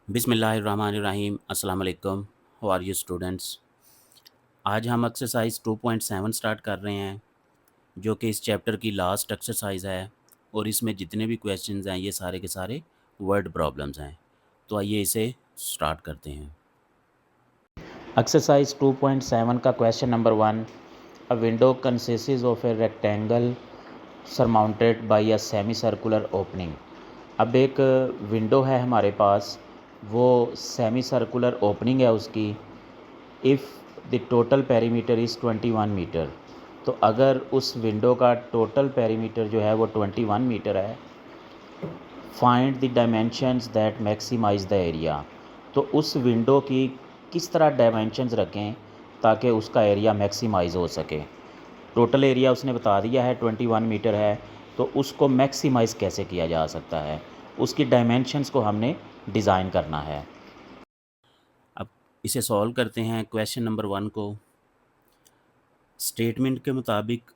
बिस्मिल्लाहिर्रहमानिर्रहीम अस्सलाम वालेकुम। How are you students. आज हम एक्सरसाइज 2.7 स्टार्ट कर रहे हैं जो कि इस चैप्टर की लास्ट एक्सरसाइज है और इसमें जितने भी क्वेश्चंस हैं ये सारे के सारे वर्ड प्रॉब्लम्स हैं। तो आइए इसे स्टार्ट करते हैं। एक्सरसाइज 2.7 का question number 1। A window consists of a rectangle surmounted bye a semi circular opening. अब एक विंडो है हमारे पास, वो सेमी सर्कुलर ओपनिंग है उसकी। If the total perimeter is 21 metre, तो अगर उस विंडो का टोटल पेरीमीटर जो है वो 21 मीटर है, find the dimensions that maximise the area. तो उस विंडो की किस तरह डायमेंशंस रखें ताकि उसका एरिया मैक्सिमाइज हो सके। टोटल एरिया उसने बता दिया है 21 मीटर है, तो उसको मैक्सिमाइज़ कैसे किया जा सकता है, उसकी डायमेंशंस को हमने डिज़ाइन करना है। अब इसे सॉल्व करते हैं क्वेश्चन नंबर 1 को। स्टेटमेंट के मुताबिक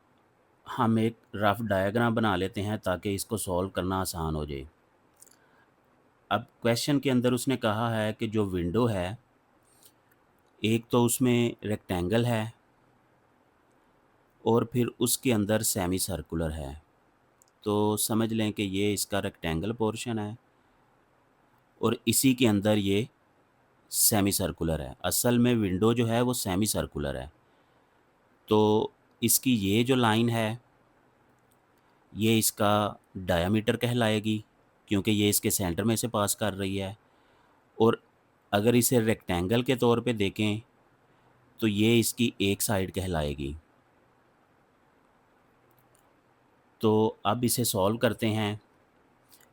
हम एक रफ़ डायग्राम बना लेते हैं ताकि इसको सॉल्व करना आसान हो जाए। अब क्वेश्चन के अंदर उसने कहा है कि जो विंडो है, एक तो उसमें रेक्टेंगल है और फिर उसके अंदर सेमी सर्कुलर है। तो समझ लें कि ये इसका रेक्टेंगल पोर्शन है और इसी के अंदर ये सेमी सर्कुलर है। असल में विंडो जो है वो सेमी सर्कुलर है। तो इसकी ये जो लाइन है, ये इसका डायामीटर कहलाएगी क्योंकि ये इसके सेंटर में से पास कर रही है। और अगर इसे रेक्टेंगल के तौर पे देखें तो ये इसकी एक साइड कहलाएगी। तो अब इसे सॉल्व करते हैं।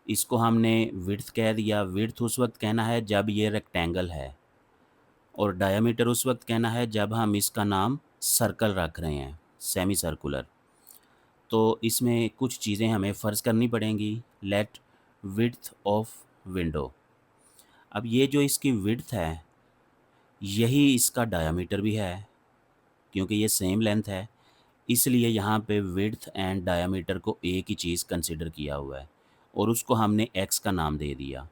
इसको हमने विड्थ कह दिया। विड्थ उस वक्त कहना है जब ये रेक्टेंगल है और डायामीटर उस वक्त कहना है जब हम इसका नाम सर्कल रख रहे हैं, सेमी सर्कुलर। तो इसमें कुछ चीज़ें हमें फ़र्ज़ करनी पड़ेंगी। Let width of window. अब ये जो इसकी विड्थ है, यही इसका डायामीटर भी है क्योंकि ये सेम लेंथ है। इसलिए यहाँ पे विड्थ एंड डायामीटर को एक ही चीज़ कंसिडर किया हुआ है और उसको हमने एक्स का नाम दे दिया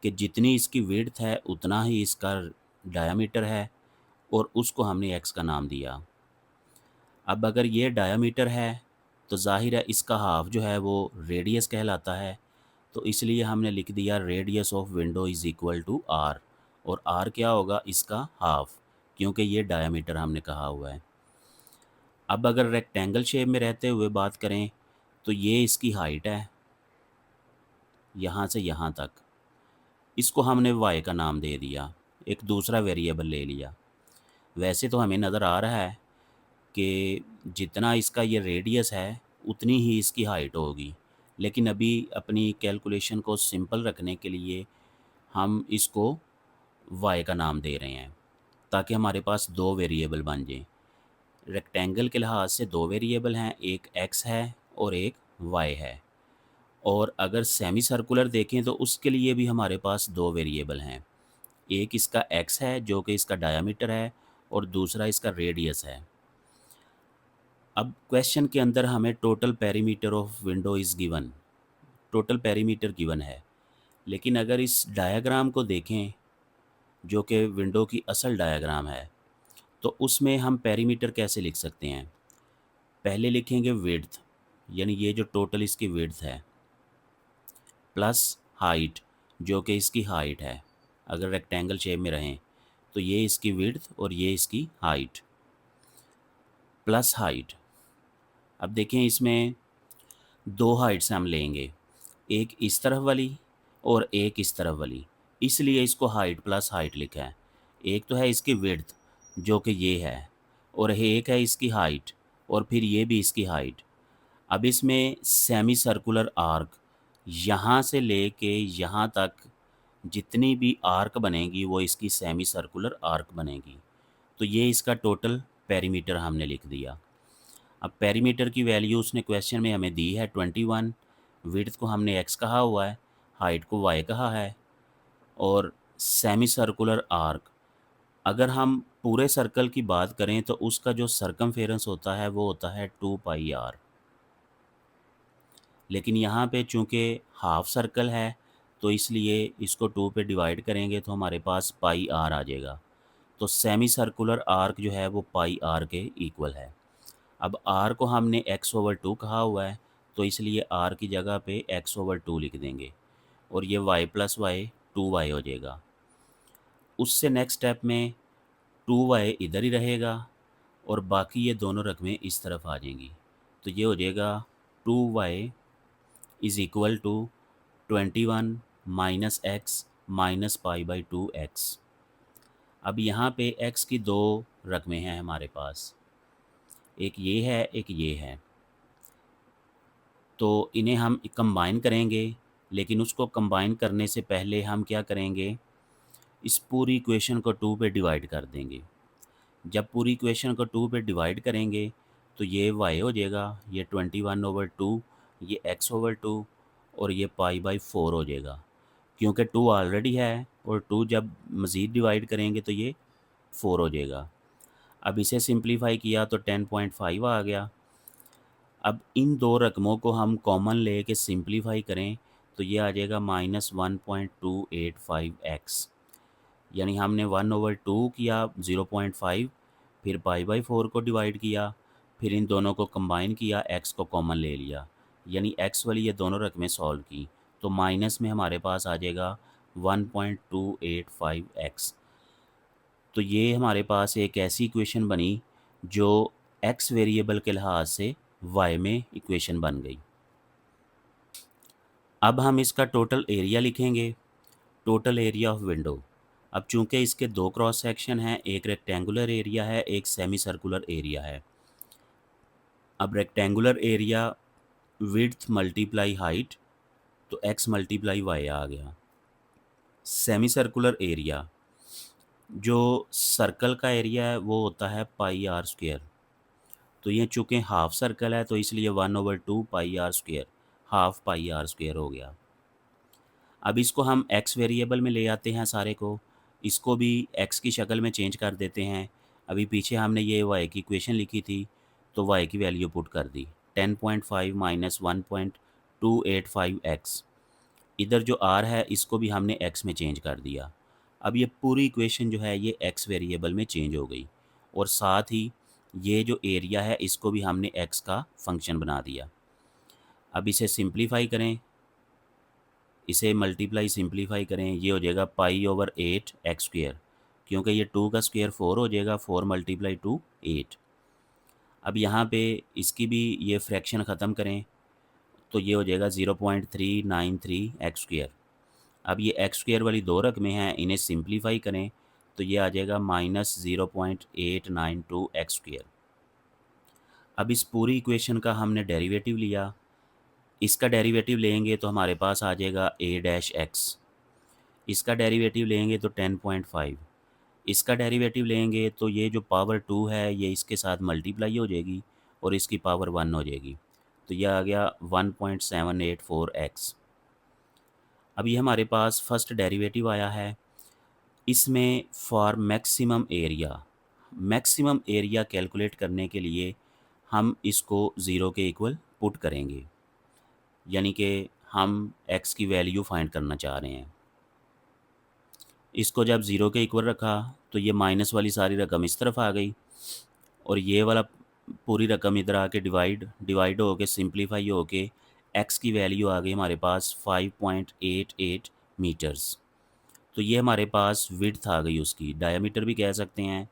कि जितनी इसकी विड्थ है उतना ही इसका डायामीटर है और उसको हमने एक्स का नाम दिया। अब अगर ये डायामीटर है तो ज़ाहिर है इसका हाफ जो है वो रेडियस कहलाता है। तो इसलिए हमने लिख दिया radius of window is equal to R. और आर क्या होगा? इसका हाफ, क्योंकि ये डायामीटर हमने कहा हुआ है। अब अगर रेक्टेंगल शेप में रहते हुए बात करें तो ये इसकी हाइट है यहाँ से यहाँ तक। इसको हमने वाई का नाम दे दिया, एक दूसरा वेरिएबल ले लिया। वैसे तो हमें नज़र आ रहा है कि जितना इसका ये रेडियस है उतनी ही इसकी हाइट होगी, लेकिन अभी अपनी कैलकुलेशन को सिंपल रखने के लिए हम इसको वाई का नाम दे रहे हैं ताकि हमारे पास दो वेरिएबल बन जाएं। रेक्टेंगल के लिहाज से दो वेरिएबल हैं, एक एक्स है और एक वाई है। और अगर सेमी सर्कुलर देखें तो उसके लिए भी हमारे पास दो वेरिएबल हैं, एक इसका एक्स है जो कि इसका डायामीटर है और दूसरा इसका रेडियस है। अब क्वेश्चन के अंदर हमें total perimeter of window is given, total perimeter given है। लेकिन अगर इस डायग्राम को देखें जो कि विंडो की असल डायग्राम है, तो उसमें हम पेरीमीटर कैसे लिख सकते हैं? पहले लिखेंगे विड्थ, यानी ये जो टोटल इसकी विड्थ है, प्लस हाइट जो कि इसकी हाइट है। अगर रेक्टेंगल शेप में रहें तो ये इसकी विड्थ और ये इसकी हाइट, प्लस हाइट। अब देखें इसमें दो हाइट्स हम लेंगे, एक इस तरफ वाली और एक इस तरफ वाली, इसलिए इसको हाइट प्लस हाइट लिखा है। एक तो है इसकी विड्थ जो कि ये है और एक है इसकी हाइट और फिर ये भी इसकी हाइट। अब इसमें सेमी सर्कुलर आर्क यहाँ से लेके यहाँ तक जितनी भी आर्क बनेगी वो इसकी सेमी सर्कुलर आर्क बनेगी। तो ये इसका टोटल पेरीमीटर हमने लिख दिया। अब पेरीमीटर की वैल्यू उसने क्वेश्चन में हमें दी है 21। विड्थ को हमने एक्स कहा हुआ है, हाइट को वाई कहा है और सेमी सर्कुलर आर्क, अगर हम पूरे सर्कल की बात करें तो उसका जो सरकमफेरेंस होता है वो होता है 2 पाई आर। लेकिन यहाँ पे चूँकि हाफ सर्कल है तो इसलिए इसको 2 पे डिवाइड करेंगे तो हमारे पास पाई आर आ जाएगा। तो सेमी सर्कुलर आर्क जो है वो पाई आर के इक्वल है। अब आर को हमने x/2 कहा हुआ है, तो इसलिए आर की जगह पे x/2 लिख देंगे और ये y + y 2y हो जाएगा। उससे नेक्स्ट स्टेप में 2y इधर ही रहेगा और बाकी ये दोनों रकमें इस तरफ आ जाएंगी। तो ये हो जाएगा 2y is equal to 21 minus x minus pi. अब यहाँ पे x की दो रकमें हैं हमारे पास, एक ये है एक ये है, तो इन्हें हम कंबाइन करेंगे। लेकिन उसको कंबाइन करने से पहले हम क्या करेंगे, इस पूरी इक्वेशन को 2 पे डिवाइड कर देंगे। जब पूरी इक्वेशन को 2 पे डिवाइड करेंगे तो ये y हो जाएगा, ये 21/2, ये x/2 और ये पाई/4 हो जाएगा। क्योंकि 2 ऑलरेडी है और 2 जब मज़ीद डिवाइड करेंगे तो ये 4 हो जाएगा। अब इसे सिंप्लीफाई किया तो 10.5 आ गया। अब इन दो रकमों को हम कॉमन ले के सिंप्लीफाई करें तो ये आ जाएगा -1.285x। यानी हमने 1/2 किया 0.5, फिर पाई/4 को डिवाइड किया, फिर इन दोनों को कंबाइन किया, x को कॉमन ले लिया, यानी x वाली ये दोनों रकमें सॉल्व की, तो माइनस में हमारे पास आ जाएगा 1.285x। तो ये हमारे पास एक ऐसी इक्वेशन बनी जो x वेरिएबल के लिहाज से y में इक्वेशन बन गई। अब हम इसका टोटल एरिया लिखेंगे, टोटल एरिया ऑफ विंडो। अब चूंकि इसके दो क्रॉस सेक्शन हैं, एक रेक्टेंगुलर एरिया है, एक सेमी सर्कुलर एरिया है। अब rectangular area width multiply height, तो x मल्टीप्लाई y आ गया। सेमी सर्कुलर एरिया, जो सर्कल का एरिया है वो होता है πr²। तो ये चूँकि हाफ सर्कल है तो इसलिए 1/2 πr², हाफ πr² हो गया। अब इसको हम x वेरिएबल में ले आते हैं सारे को, इसको भी x की शक्ल में चेंज कर देते हैं। अभी पीछे हमने ये y की इक्वेशन लिखी थी तो y की वैल्यू पुट कर दी, 10.5 माइनस 1.285x। इधर जो r है इसको भी हमने x में चेंज कर दिया। अब ये पूरी इक्वेशन जो है ये x वेरिएबल में चेंज हो गई और साथ ही ये जो एरिया है इसको भी हमने x का फंक्शन बना दिया। अब इसे सिंप्लीफाई करें, इसे मल्टीप्लाई सिंप्लीफाई करें, ये हो जाएगा π/8x², क्योंकि ये 2 का स्क्वायर 4 हो जाएगा, 4 × 2 8। अब यहाँ पे इसकी भी ये फ्रैक्शन ख़त्म करें तो ये हो जाएगा 0.393x²। अब ये x² वाली दो रकमें हैं, इन्हें सिंप्लीफाई करें तो ये आ जाएगा -0.892x²। अब इस पूरी इक्वेशन का हमने डेरिवेटिव लिया, इसका डेरिवेटिव लेंगे तो हमारे पास आ जाएगा a-x, इसका डेरिवेटिव लेंगे तो 10.5, इसका डेरिवेटिव लेंगे तो ये जो पावर 2 है ये इसके साथ मल्टीप्लाई हो जाएगी और इसकी पावर 1 हो जाएगी, तो यह आ गया 1.784x। अब ये हमारे पास फर्स्ट डेरिवेटिव आया है। इसमें फॉर मैक्सिमम एरिया कैलकुलेट करने के लिए हम इसको ज़ीरो के इक्वल पुट करेंगे, यानी कि हम x की वैल्यू फाइंड करना चाह रहे हैं। इसको जब ज़ीरो के इक्वल रखा तो ये माइनस वाली सारी रकम इस तरफ आ गई और ये वाला पूरी रकम इधर आके डिवाइड हो के सिंप्लीफाई हो के x की वैल्यू आ गई हमारे पास 5.88 मीटर्स। तो ये हमारे पास विड्थ आ गई, उसकी डायमीटर भी कह सकते हैं।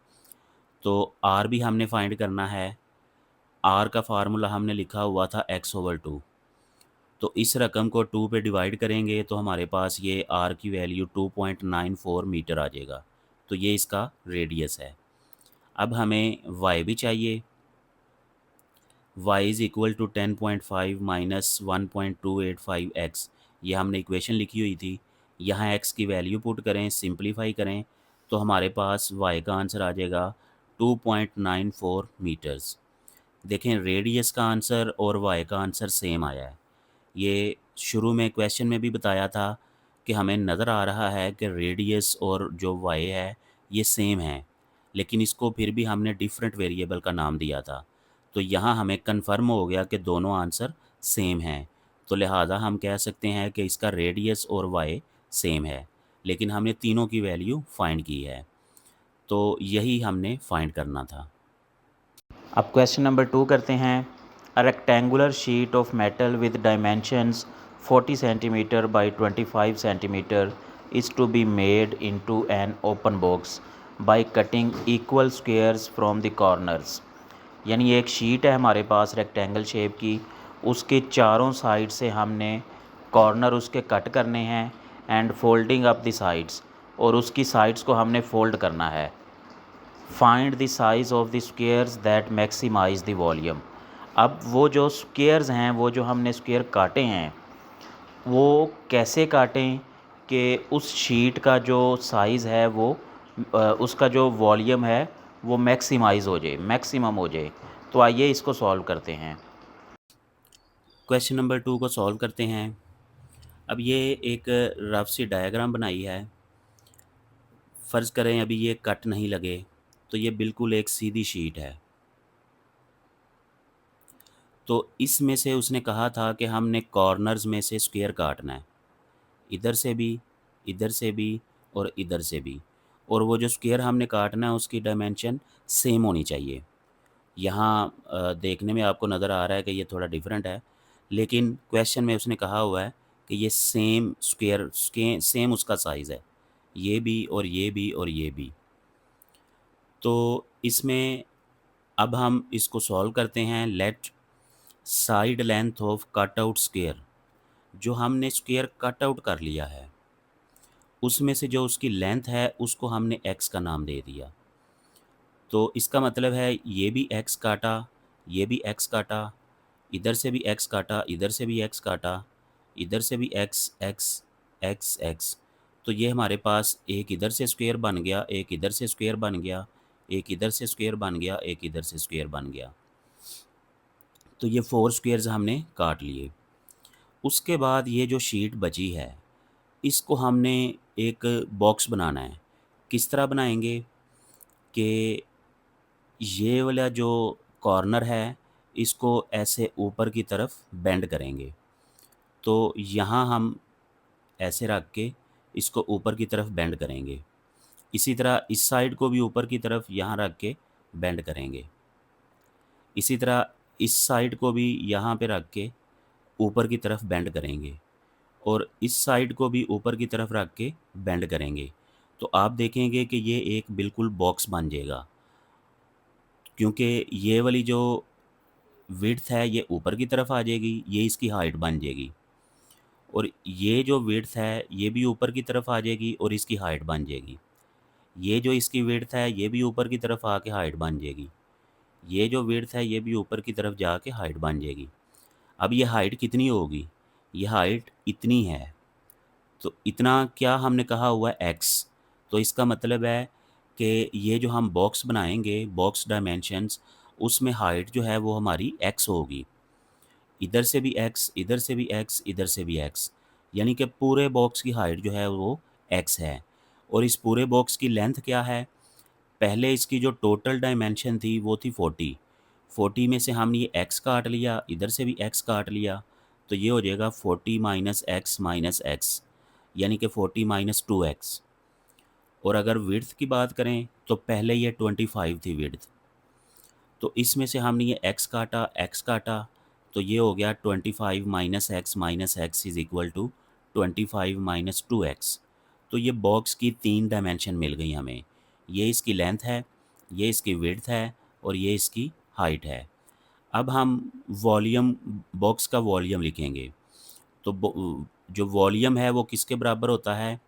तो r भी हमने फाइंड करना है, r का फार्मूला हमने लिखा हुआ था x/2। तो इस रकम को 2 पे डिवाइड करेंगे तो हमारे पास ये r की वैल्यू 2.94 मीटर आ जाएगा। तो ये इसका रेडियस है। अब हमें y भी चाहिए, y is equal to 10.5 minus 1.285x, ये हमने इक्वेशन लिखी हुई थी। यहाँ x की वैल्यू पुट करें, सिंप्लीफाई करें तो हमारे पास y का आंसर आ जाएगा 2.94 मीटर्स। देखें रेडियस का आंसर और y का आंसर सेम आया है। ये शुरू में क्वेश्चन में भी बताया था कि हमें नज़र आ रहा है कि रेडियस और जो y है ये सेम है, लेकिन इसको फिर भी हमने डिफरेंट वेरिएबल का नाम दिया था। तो यहाँ हमें कंफर्म हो गया कि दोनों आंसर सेम हैं। तो लिहाजा हम कह सकते हैं कि इसका रेडियस और वाई सेम है, लेकिन हमने तीनों की वैल्यू फाइंड की है, तो यही हमने फाइंड करना था। अब क्वेश्चन नंबर 2 करते हैं। A rectangular sheet of metal with dimensions 40 centimetre by 25 centimetre is to be made into an open box by cutting equal squares from the corners. यानी एक शीट है हमारे पास रेक्टेंगल शेप की, उसके चारों साइड से हमने कॉर्नर उसके कट करने हैं and folding up the sides, और उसकी साइड्स को हमने फोल्ड करना है। Find the size of the squares that maximise the volume. अब वो जो स्क्वेयर्स हैं, वो जो हमने स्क्वेयर काटे हैं, वो कैसे काटें कि उस शीट का जो साइज़ है वो उसका जो वॉल्यूम है वो मैक्सिमाइज़ हो जाए, मैक्सिमम हो जाए। तो आइए इसको सॉल्व करते हैं। क्वेश्चन नंबर 2 को सॉल्व करते हैं। अब ये एक रफ सी डायग्राम बनाई है। फ़र्ज़ करें अभी ये कट नहीं लगे, तो ये बिल्कुल एक सीधी शीट है। तो इसमें से उसने कहा था कि हमने कॉर्नर्स में से स्क्वायर काटना है, इधर से भी, इधर से भी और इधर से भी, और वो जो स्क्वायर हमने काटना है उसकी डायमेंशन सेम होनी चाहिए। यहाँ देखने में आपको नज़र आ रहा है कि ये थोड़ा डिफरेंट है, लेकिन क्वेश्चन में उसने कहा हुआ है कि ये सेम स्क्वायर सेम उसका साइज़ है, ये भी और ये भी और ये भी। तो इसमें अब हम इसको सॉल्व करते हैं। Let side length of cut out square, जो हमने स्क्वायर कट आउट कर लिया है उसमें से जो उसकी लेंथ है उसको हमने एक्स का नाम दे दिया। तो इसका मतलब है ये भी एक्स काटा, ये भी एक्स काटा, इधर से भी एक्स काटा, इधर से भी एक्स काटा, इधर से भी एक्स एक्स एक्स एक्स। तो ये हमारे पास एक इधर से स्क्वायर बन गया, एक इधर से स्क्वायर बन गया, एक इधर से स्क्वायर बन गया, एक इधर से स्क्वायर बन गया। तो ये 4 स्क्वायर्स हमने काट लिए। उसके बाद ये जो शीट बची है इसको हमने एक बॉक्स बनाना है। किस तरह बनाएंगे कि ये वाला जो कॉर्नर है इसको ऐसे ऊपर की तरफ बेंड करेंगे। तो यहाँ हम ऐसे रख के इसको ऊपर की तरफ बेंड करेंगे। इसी तरह इस साइड को भी ऊपर की तरफ यहाँ रख के बेंड करेंगे। इसी तरह इस साइड को भी यहाँ पे रख के ऊपर की तरफ बेंड करेंगे, और इस साइड को भी ऊपर की तरफ रख के बेंड करेंगे। तो आप देखेंगे कि ये एक बिल्कुल बॉक्स बन जाएगा, क्योंकि ये वाली जो विड्थ है ये ऊपर की तरफ आ जाएगी, ये इसकी हाइट बन जाएगी, और ये जो विड्थ है ये भी ऊपर की तरफ आ जाएगी और इसकी हाइट बन जाएगी। ये जो इसकी विड्थ है ये भी ऊपर की तरफ आके हाइट बन जाएगी। ये जो विड्थ है ये भी ऊपर की तरफ जाके हाइट बन जाएगी। अब ये हाइट कितनी होगी? ये हाइट इतनी है। तो इतना क्या हमने कहा हुआ है? एक्स। तो इसका मतलब है कि ये जो हम बॉक्स बनाएंगे, बॉक्स डायमेंशंस, उसमें हाइट जो है वो हमारी एक्स होगी। इधर से भी एक्स, इधर से भी एक्स, इधर से भी एक्स, यानी कि पूरे बॉक्स की हाइट जो है वो एक्स है। और इस पूरे बॉक्स की लेंथ क्या है? पहले इसकी जो टोटल डायमेंशन थी वो थी 40। 40 में से हमने ये एक्स काट लिया, इधर से भी एक्स काट लिया, तो ये हो जाएगा 40 माइनस एक्स, यानी कि 40 माइनस 2x। और अगर विड्थ की बात करें तो पहले ये 25 थी विड्थ, तो इसमें से हमने ये एक्स काटा, तो ये हो गया 25 minus x is equal to 25 minus 2x। तो ये बॉक्स की 3 डायमेंशन मिल गई हमें। ये इसकी लेंथ है, ये इसकी विड्थ है और ये इसकी हाइट है। अब हम वॉल्यूम, बॉक्स का वॉल्यूम लिखेंगे। तो जो वॉल्यूम है वो किसके बराबर होता है?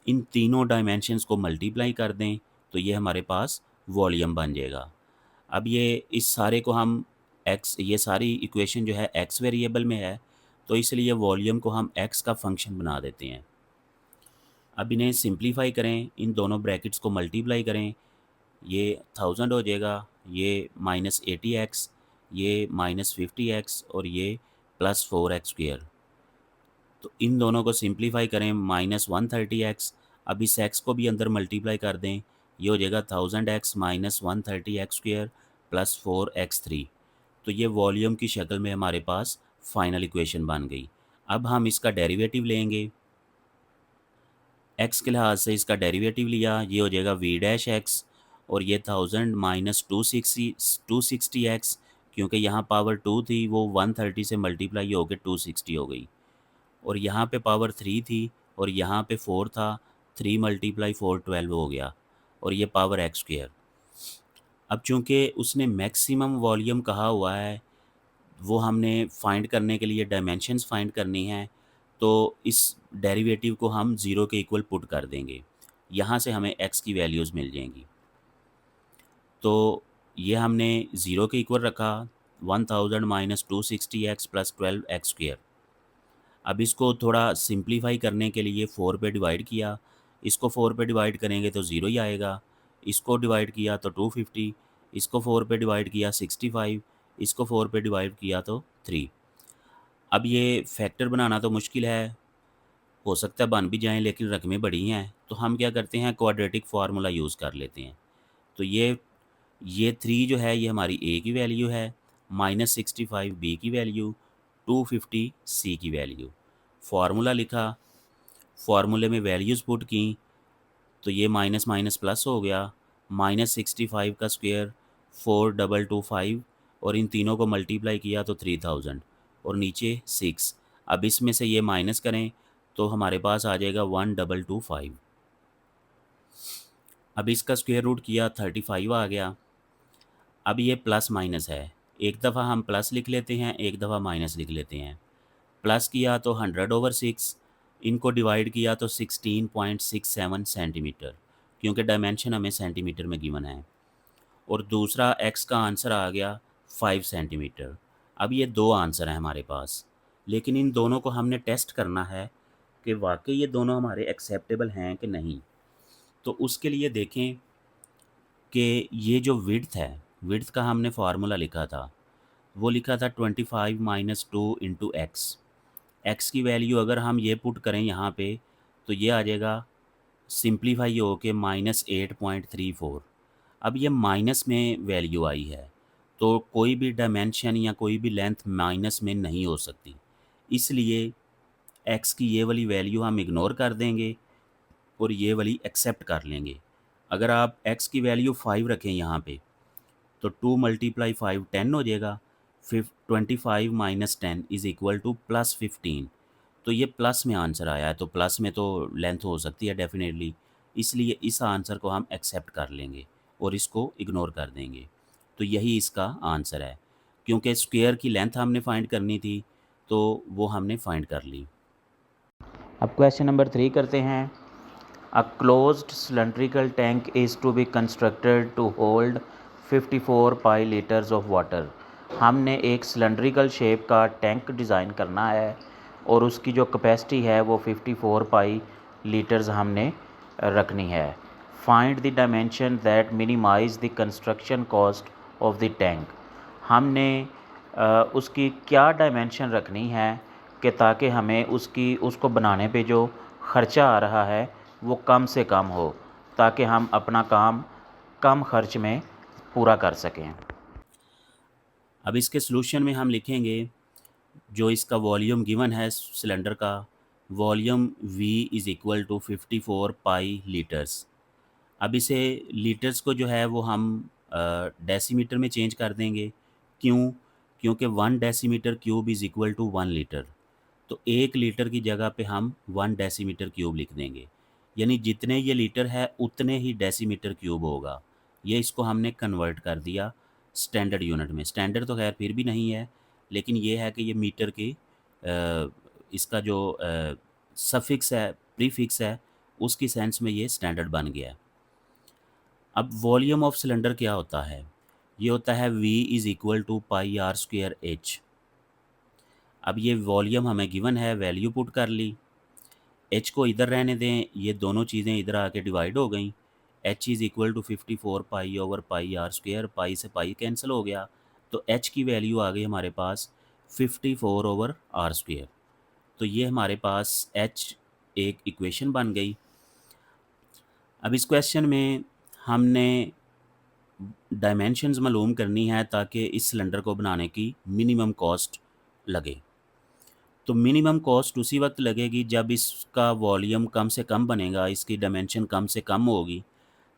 इन तीनों डायमेंशंस को मल्टीप्लाई कर दें तो ये हमारे पास वॉल्यूम बन जाएगा। अब ये इस सारे को हम एक्स, ये सारी इक्वेशन जो है एक्स वेरिएबल में है, तो इसलिए वॉल्यूम को हम एक्स का फंक्शन बना देते हैं। अब इन्हें सिंप्लीफाई करें, इन दोनों ब्रैकेट्स को मल्टीप्लाई करें, ये 1000 हो जाएगा, ये -80x, ये -50x और ये +4x स्क्वायर। तो इन दोनों को सिंप्लीफाई करें, -130x। अब इस x को भी अंदर मल्टीप्लाई कर दें, ये हो जाएगा 1000x minus 130x square +4x3। तो ये वॉल्यूम की शक्ल में हमारे पास फाइनल इक्वेशन बन गई। अब हम इसका डेरिवेटिव लेंगे, एक्स के लिहाज से इसका डेरिवेटिव लिया, ये हो जाएगा वी डैश एक्स, और ये 1000 माइनस 260 एक्स, क्योंकि यहाँ पावर 2 थी वो 130 से मल्टीप्लाई होकर 260 हो गई, और यहाँ पे पावर 3 थी और यहाँ पे 4 था, 3 मल्टीप्लाई 4 12 हो गया, और ये पावर एक्स स्क्वेयर। अब चूँकि उसने मैक्सिमम वॉल्यूम कहा हुआ है, वो हमने फाइंड करने के लिए डायमेंशंस फाइंड करनी है, तो इस डेरिवेटिव को हम ज़ीरो के इक्वल पुट कर देंगे, यहाँ से हमें एक्स की वैल्यूज़ मिल जाएंगी। तो ये हमने ज़ीरो के इक्वल रखा, 1000 minus 260 x plus 12 x square. अब इसको थोड़ा सिंप्लीफाई करने के लिए 4 पे डिवाइड किया, इसको 4 पे डिवाइड करेंगे तो ज़ीरो ही आएगा, इसको डिवाइड किया तो 250, इसको 4 पे डिवाइड किया 65, इसको 4 पे डिवाइड किया तो 3। अब ये फैक्टर बनाना तो मुश्किल है, हो सकता है बन भी जाएं, लेकिन रकमें बड़ी हैं, तो हम क्या करते हैं क्वाड्रेटिक फार्मूला यूज़ कर लेते हैं। तो ये 3 जो है ये हमारी ए की वैल्यू है, -65 बी की वैल्यू, 250 सी की वैल्यू। फार्मूला लिखा, फार्मूले में वैल्यूज़ पुट की, तो ये माइनस माइनस प्लस हो गया, -65 का स्क्वायर 4225, और इन तीनों को मल्टीप्लाई किया तो 3000, और नीचे 6। अब इसमें से ये माइनस करें तो हमारे पास आ जाएगा 1225। अब इसका स्क्वायर रूट किया 35 आ गया। अब ये प्लस माइनस है, एक दफ़ा हम प्लस लिख लेते हैं, एक दफ़ा माइनस लिख लेते हैं। प्लस किया तो 100/6, इनको डिवाइड किया तो 16.67 सेंटीमीटर, क्योंकि डायमेंशन हमें सेंटीमीटर में गिवन है, और दूसरा एक्स का आंसर आ गया 5 सेंटीमीटर। अब ये दो आंसर हैं हमारे पास, लेकिन इन दोनों को हमने टेस्ट करना है कि वाकई ये दोनों हमारे एक्सेप्टेबल हैं कि नहीं। तो उसके लिए देखें कि ये जो विड्थ है, विड्थ का हमने फार्मूला लिखा था, वो लिखा था 25 माइनस 2 इंटू एक्स। एक्स की वैल्यू अगर हम ये पुट करें यहाँ पे, तो ये आ जाएगा सिंप्लीफाई हो के -8.34। अब ये माइनस में वैल्यू आई है, तो कोई भी डायमेंशन या कोई भी लेंथ माइनस में नहीं हो सकती, इसलिए एक्स की ये वाली वैल्यू हम इग्नोर कर देंगे और ये वाली एक्सेप्ट कर लेंगे। अगर आप एक्स की वैल्यू 5 रखें यहाँ पे, तो 2 मल्टीप्लाई 5 10 हो जाएगा, फिर 25 माइनस 10 इज़ इक्वल टू +15। तो ये प्लस में आंसर आया है, तो प्लस में तो लेंथ हो सकती है डेफिनेटली, इसलिए इस आंसर को हम एक्सेप्ट कर लेंगे और इसको इग्नोर कर देंगे। तो यही इसका आंसर है, क्योंकि स्क्वायर की लेंथ हमने फाइंड करनी थी, तो वो हमने फाइंड कर ली। अब क्वेश्चन नंबर 3 करते हैं। A closed cylindrical tank is to be constructed to hold 54 pi litres of water. हमने एक सिलेंड्रिकल शेप का टैंक डिज़ाइन करना है और उसकी जो कैपेसिटी है वो 54 पाई लीटर्स हमने रखनी है। Find the dimension that minimize the construction cost of the tank. हमने उसकी क्या डायमेंशन रखनी है कि ताकि हमें उसको बनाने पे जो ख़र्चा आ रहा है वो कम से कम हो, ताकि हम अपना काम कम खर्च में पूरा कर सकें। अब इसके सलूशन में हम लिखेंगे, जो इसका वॉल्यूम गिवन है सिलेंडर का, volume V is equal to 54 pi litres. अब इसे लीटर्स को जो है वो हम डेसीमीटर में चेंज कर देंगे। क्यों? क्योंकि 1 decimetre cube is equal to 1 litre. तो 1 लीटर की जगह पे हम 1 डेसीमीटर क्यूब लिख देंगे, यानी जितने ये लीटर है उतने ही डेसीमीटर क्यूब होगा। ये इसको हमने कन्वर्ट कर दिया स्टैंडर्ड यूनिट में। स्टैंडर्ड तो खैर फिर भी नहीं है, लेकिन ये है कि ये मीटर की इसका जो सफिक्स है, प्रीफिक्स है, उसकी सेंस में ये स्टैंडर्ड बन गया है। अब वॉल्यूम ऑफ सिलेंडर क्या होता है? ये होता है V is equal to pi r square h. अब ये वॉल्यूम हमें गिवन है, वैल्यू पुट कर ली, एच को इधर रहने दें, ये दोनों चीज़ें इधर आके डिवाइड हो गई। H is equal to 54 pi over pi r square, pi से पाई कैंसिल हो गया, तो एच की वैल्यू आ गई हमारे पास 54 ओवर आर स्क्वेयर। तो ये हमारे पास एच एक इक्वेशन बन गई। अब इस क्वेश्चन में हमने डायमेंशंस मालूम करनी है ताकि इस सिलेंडर को बनाने की मिनिमम कॉस्ट लगे। तो मिनिमम कॉस्ट उसी वक्त लगेगी जब इसका वॉल्यूम कम से कम बनेगा, इसकी डायमेंशन कम से कम होगी।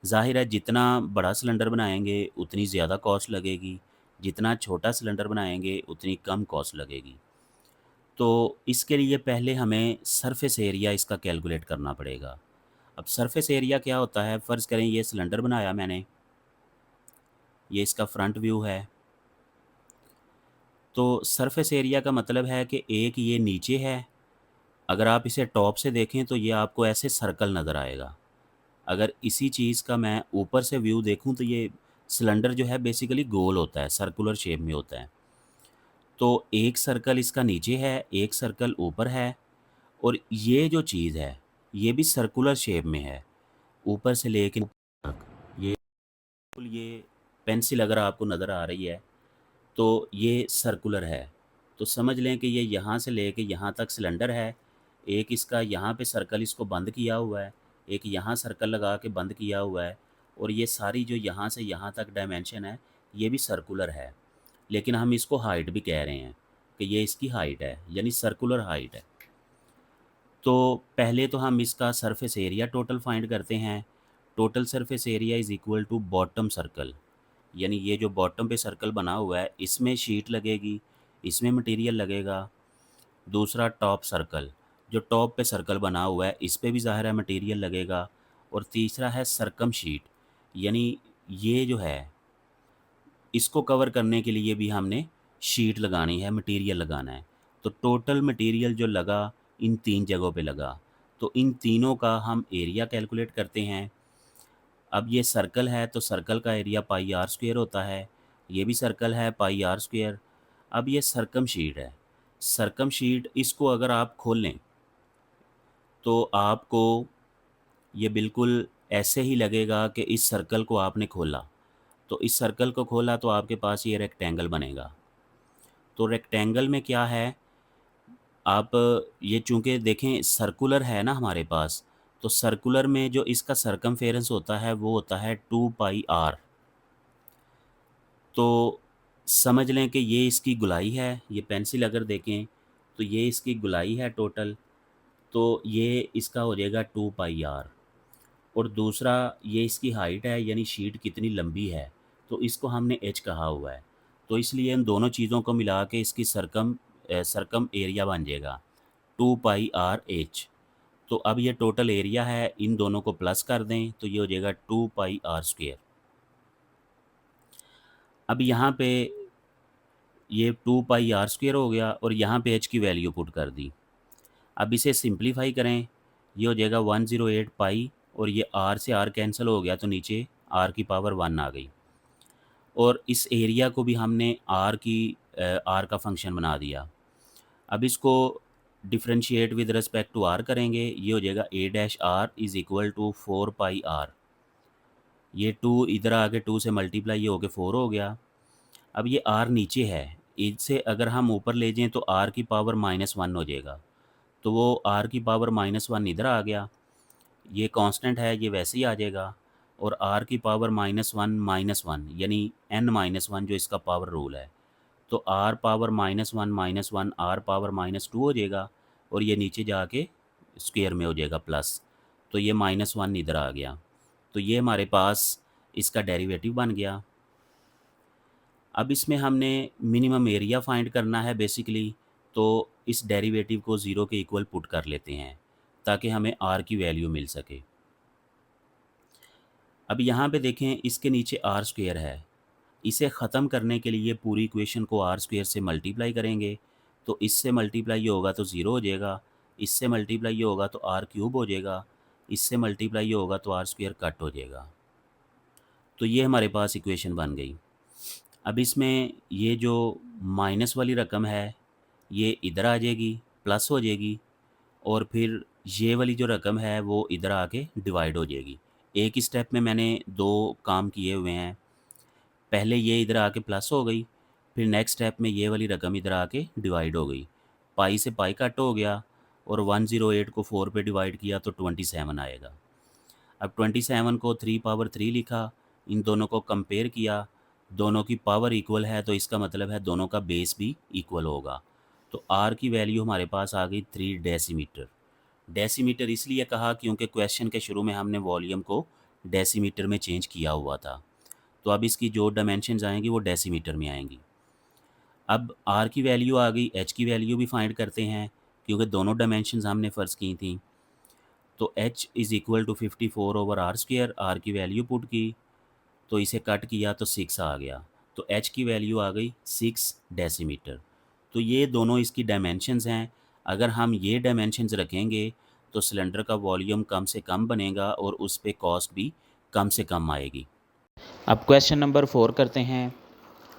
ज़ाहिर है जितना बड़ा सिलेंडर बनाएंगे उतनी ज़्यादा कॉस्ट लगेगी, जितना छोटा सिलेंडर बनाएंगे उतनी कम कॉस्ट लगेगी। तो इसके लिए पहले हमें सरफेस एरिया इसका कैलकुलेट करना पड़ेगा। अब सरफेस एरिया क्या होता है, फ़र्ज़ करें ये सिलेंडर बनाया मैंने, ये इसका फ्रंट व्यू है। तो सरफेस एरिया का मतलब है कि एक ये नीचे है, अगर आप इसे टॉप से देखें तो ये आपको ऐसे सर्कल नज़र आएगा। अगर इसी चीज़ का मैं ऊपर से व्यू देखूं तो ये सिलेंडर जो है बेसिकली गोल होता है, सर्कुलर शेप में होता है। तो एक सर्कल इसका नीचे है, एक सर्कल ऊपर है, और ये जो चीज़ है ये भी सर्कुलर शेप में है, ऊपर से लेके ऊपर तक। ये पेंसिल अगर आपको नज़र आ रही है तो ये सर्कुलर है। तो समझ लें कि ये यहाँ से लेके यहाँ तक सिलेंडर है। एक इसका यहाँ पे सर्कल इसको बंद किया हुआ है, एक यहाँ सर्कल लगा के बंद किया हुआ है, और ये सारी जो यहाँ से यहाँ तक डायमेंशन है ये भी सर्कुलर है। लेकिन हम इसको हाइट भी कह रहे हैं कि ये इसकी हाइट है, यानी सर्कुलर हाइट है। तो पहले तो हम इसका सरफेस एरिया टोटल फाइंड करते हैं। Total surface area is equal to bottom circle, यानी ये जो बॉटम पे सर्कल बना हुआ है इसमें शीट लगेगी, इसमें मटेरियल लगेगा। दूसरा टॉप सर्कल, जो टॉप पे सर्कल बना हुआ है इस पे भी ज़ाहिर है मटेरियल लगेगा। और तीसरा है सरकम शीट, यानी ये जो है इसको कवर करने के लिए भी हमने शीट लगानी है, मटेरियल लगाना है। तो टोटल मटेरियल जो लगा इन 3 जगहों पे लगा, तो इन तीनों का हम एरिया कैलकुलेट करते हैं। अब ये सर्कल है तो सर्कल का एरिया पाई आर स्क्वायर होता है, ये भी सर्कल है पाई आर स्क्वायर। अब ये सरकम शीट है, सरकम शीट इसको अगर आप खोल लें तो आपको ये बिल्कुल ऐसे ही लगेगा कि इस सर्कल को आपने खोला। तो इस सर्कल को खोला तो आपके पास ये रेक्टेंगल बनेगा। तो रेक्टेंगल में क्या है, आप ये चूँकि देखें सर्कुलर है ना हमारे पास, तो सर्कुलर में जो इसका सरकमफेरेंस होता है वो होता है 2 पाई आर। तो समझ लें कि ये इसकी गुलाई है, ये पेंसिल अगर देखें तो ये इसकी गुलाई है टोटल, तो ये इसका हो जाएगा 2 पाई आर। और दूसरा ये इसकी हाइट है, यानी शीट कितनी लंबी है, तो इसको हमने एच कहा हुआ है। तो इसलिए इन दोनों चीज़ों को मिला के इसकी सरकम एरिया बन जाएगा 2 पाई आर एच। तो अब ये टोटल एरिया है, इन दोनों को प्लस कर दें तो ये हो जाएगा 2 पाई आर स्क्वायर। अब यहाँ पे ये 2 पाई आर स्क्वायर हो गया और यहाँ पे एच की वैल्यू पुट कर दी। अब इसे सिंप्लीफाई करें, ये हो जाएगा 108 पाई, और ये आर से आर कैंसिल हो गया तो नीचे आर की पावर 1 आ गई। और इस एरिया को भी हमने आर का फंक्शन बना दिया। अब इसको differentiate with respect to r करेंगे, ये हो जाएगा A dash r is equal to 4 pi r. ये 2 इधर आके 2 से मल्टीप्लाई ये हो के 4 हो गया। अब ये आर नीचे है, इसे अगर हम ऊपर ले जाएँ तो आर की पावर -1 हो जाएगा। तो वो आर की पावर -1 इधर आ गया, ये कांस्टेंट है ये वैसे ही आ जाएगा। और आर की पावर -1 यानी n-1 जो इसका पावर रूल है, तो आर पावर -1 आर पावर -2 हो जाएगा, और ये नीचे जाके स्क्वायर में हो जाएगा प्लस। तो ये -1 इधर आ गया, तो ये हमारे पास इसका डेरिवेटिव बन गया। अब इसमें हमने मिनिमम एरिया फाइंड करना है बेसिकली, तो इस डेरिवेटिव को 0 के इक्वल पुट कर लेते हैं ताकि हमें आर की वैल्यू मिल सके। अब यहाँ पे देखें इसके नीचे आर स्क्वायर है, इसे ख़त्म करने के लिए पूरी इक्वेशन को आर स्क्वायर से मल्टीप्लाई करेंगे, तो इससे मल्टीप्लाई होगा तो 0 हो जाएगा, इससे मल्टीप्लाई होगा तो आर क्यूब हो जाएगा, इससे मल्टीप्लाई होगा तो आर स्क्वायर कट हो जाएगा। तो ये हमारे पास इक्वेशन बन गई। अब इसमें ये जो माइनस वाली रकम है ये इधर आ जाएगी, प्लस हो जाएगी, और फिर ये वाली जो रकम है वो इधर आके डिवाइड हो जाएगी। एक स्टेप में मैंने 2 काम किए हुए हैं, पहले ये इधर आके प्लस हो गई, फिर नेक्स्ट स्टेप में ये वाली रकम इधर आके डिवाइड हो गई। पाई से पाई कट हो गया, और 108 को 4 पे डिवाइड किया तो 27 आएगा। अब 27 को 3 पावर 3 लिखा, इन दोनों को कंपेयर किया, दोनों की पावर इक्वल है तो इसका मतलब है दोनों का बेस भी इक्वल होगा। तो आर की वैल्यू हमारे पास आ गई 3 डेसीमीटर। डेसीमीटर इसलिए कहा क्योंकि क्वेश्चन के शुरू में हमने वॉल्यूम को डेसीमीटर में चेंज किया हुआ था। तो अब इसकी जो डायमेंशंस आएंगी वो डेसीमीटर में आएंगी। अब आर की वैल्यू आ गई, एच की वैल्यू भी फाइंड करते हैं क्योंकि दोनों डायमेंशंस हमने फ़र्ज़ की थी। तो h is equal to 54/r², r की वैल्यू पुट की तो इसे कट किया तो 6 आ गया। तो एच की वैल्यू आ गई 6 डेसीमीटर। तो ये दोनों इसकी डायमेंशंस हैं। अगर हम ये डायमेंशंस रखेंगे तो सिलेंडर का वॉल्यूम कम से कम बनेगा और उस पे कॉस्ट भी कम से कम आएगी। अब क्वेश्चन नंबर 4 करते हैं।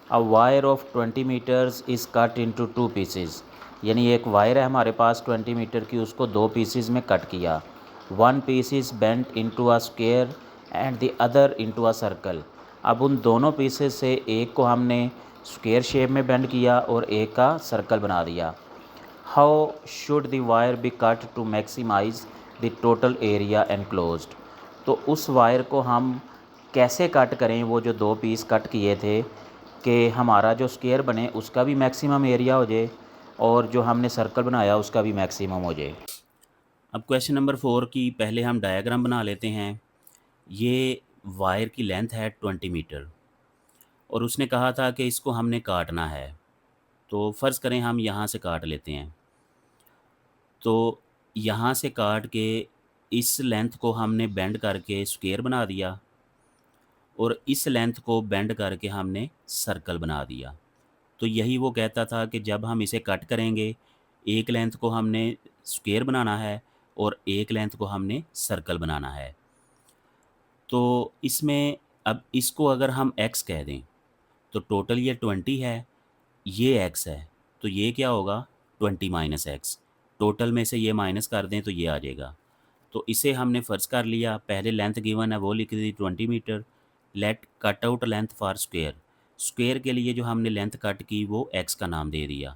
A wire of 20 metres is cut into 2 pieces, यानी एक वायर है हमारे पास 20 मीटर की, उसको 2 पीसेस में कट किया। One piece is bent into a square and the other into a circle. अब उन दोनों पीसेस से एक को हमने स्क्वायर शेप में बेंड किया और एक का सर्कल बना दिया। How should the wire be cut to maximize the total area enclosed. तो उस वायर को हम कैसे कट करें, वो जो 2 पीस कट किए थे, कि हमारा जो स्क्वायर बने उसका भी मैक्सिमम एरिया हो जाए और जो हमने सर्कल बनाया उसका भी मैक्सिमम हो जाए। अब क्वेश्चन नंबर 4 की पहले हम डायग्राम बना लेते हैं। ये वायर की लेंथ है 20 मीटर और उसने कहा था कि इसको हमने काटना है। तो फ़र्ज़ करें हम यहाँ से काट लेते हैं। तो यहाँ से काट के इस लेंथ को हमने बेंड करके स्क्वायर बना दिया और इस लेंथ को बेंड करके हमने सर्कल बना दिया। तो यही वो कहता था कि जब हम इसे कट करेंगे, एक लेंथ को हमने स्क्वायर बनाना है और एक लेंथ को हमने सर्कल बनाना है। तो इसमें अब इसको अगर हम x कह दें तो टोटल ये 20 है, ये x है, तो ये क्या होगा 20 माइनस एक्स। टोटल में से ये माइनस कर दें तो ये आ जाएगा। तो इसे हमने फ़र्ज़ कर लिया, पहले लेंथ गिवन है वो लिख दी 20 metre. Let cut out length for square. Square के लिए जो हमने लेंथ कट की वो x का नाम दे दिया